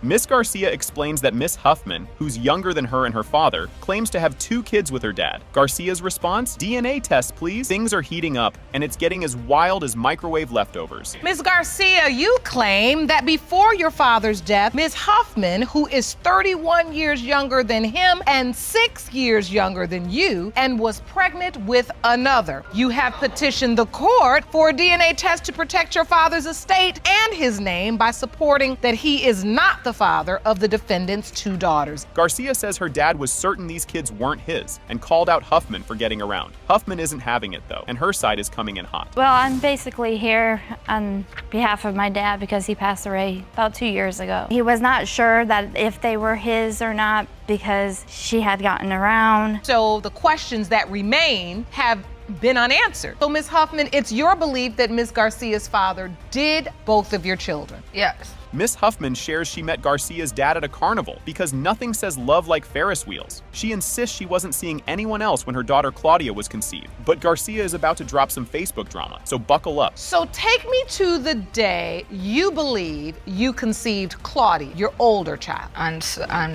Miss Garcia explains that Miss Huffman, who's younger than her and her father, claims to have 2 kids with her dad. Garcia's response? DNA test, please. Things are heating up, and it's getting as wild as microwave leftovers. Ms. Garcia, you claim that before your father's death, Ms. Huffman, who is 31 years younger than him and 6 years younger than you, and was pregnant with another. You have petitioned the court for a DNA test to protect your father's estate and his name by supporting that he is not the father of the defendant's 2 daughters. Garcia says her dad was certain these kids weren't his and called out Huffman for getting around. Huffman isn't having it though, and her side is coming in hot. Well, I'm basically here on behalf of my dad because he passed away about 2 years ago. He was not sure that if they were his or not because she had gotten around. So the questions that remain have been unanswered. So Ms. Huffman, it's your belief that Ms. Garcia's father did both of your children? Yes. Miss Huffman shares she met Garcia's dad at a carnival because nothing says love like Ferris wheels. She insists she wasn't seeing anyone else when her daughter Claudia was conceived. But Garcia is about to drop some Facebook drama, so buckle up. So take me to the day you believe you conceived Claudia, your older child. On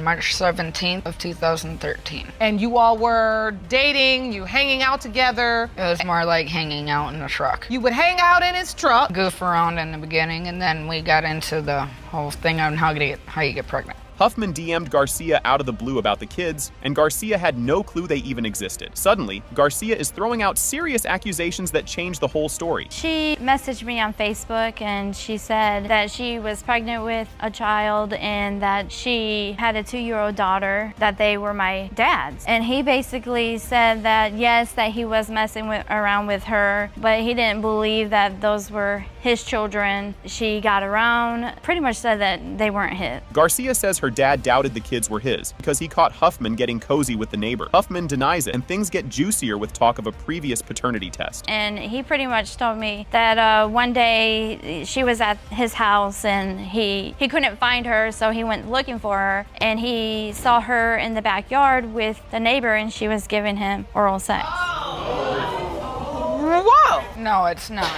March 17th of 2013. And you all were dating, you hanging out together? It was more like hanging out in the truck. You would hang out in his truck? Goof around in the beginning, and then we got into the whole thing on how you get pregnant. Huffman DM'd Garcia out of the blue about the kids, and Garcia had no clue they even existed. Suddenly, Garcia is throwing out serious accusations that change the whole story. She messaged me on Facebook and she said that she was pregnant with a child and that she had a 2-year-old daughter, that they were my dad's. And he basically said that yes, that he was messing around with her, but he didn't believe that those were his children. She got around, pretty much said that they weren't his. Garcia says her dad doubted the kids were his because he caught Huffman getting cozy with the neighbor. Huffman denies it, and things get juicier with talk of a previous paternity test. And he pretty much told me that one day she was at his house and he couldn't find her, so he went looking for her, and he saw her in the backyard with the neighbor and she was giving him oral sex. Whoa! No, it's not.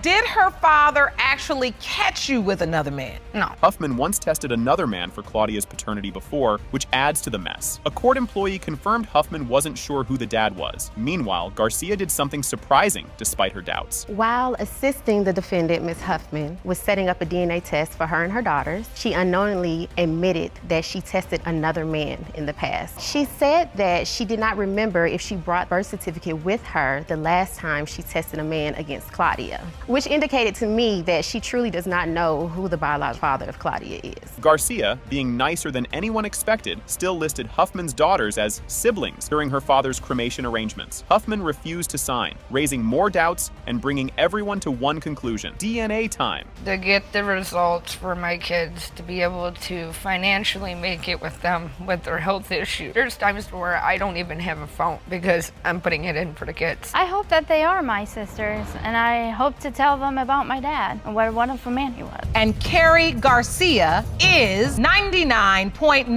Did her father actually catch you with another man? No. Huffman once tested another man for Claudia's paternity before, which adds to the mess. A court employee confirmed Huffman wasn't sure who the dad was. Meanwhile, Garcia did something surprising despite her doubts. While assisting the defendant, Ms. Huffman, with setting up a DNA test for her and her daughters, she unknowingly admitted that she tested another man in the past. She said that she did not remember if she brought birth certificate with her the last time she tested a man against Claudia, which indicated to me that she truly does not know who the biological father of Claudia is. Garcia, being nicer than anyone expected, still listed Huffman's daughters as siblings during her father's cremation arrangements. Huffman refused to sign, raising more doubts and bringing everyone to one conclusion: DNA time. To get the results for my kids, to be able to financially make it with them with their health issues. There's times where I don't even have a phone because I'm putting it in for the kids. I hope that they are my sisters, and I hope to tell them about my dad and what a wonderful man he was. And Carrie Garcia is 99.9%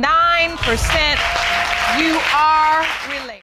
you are related.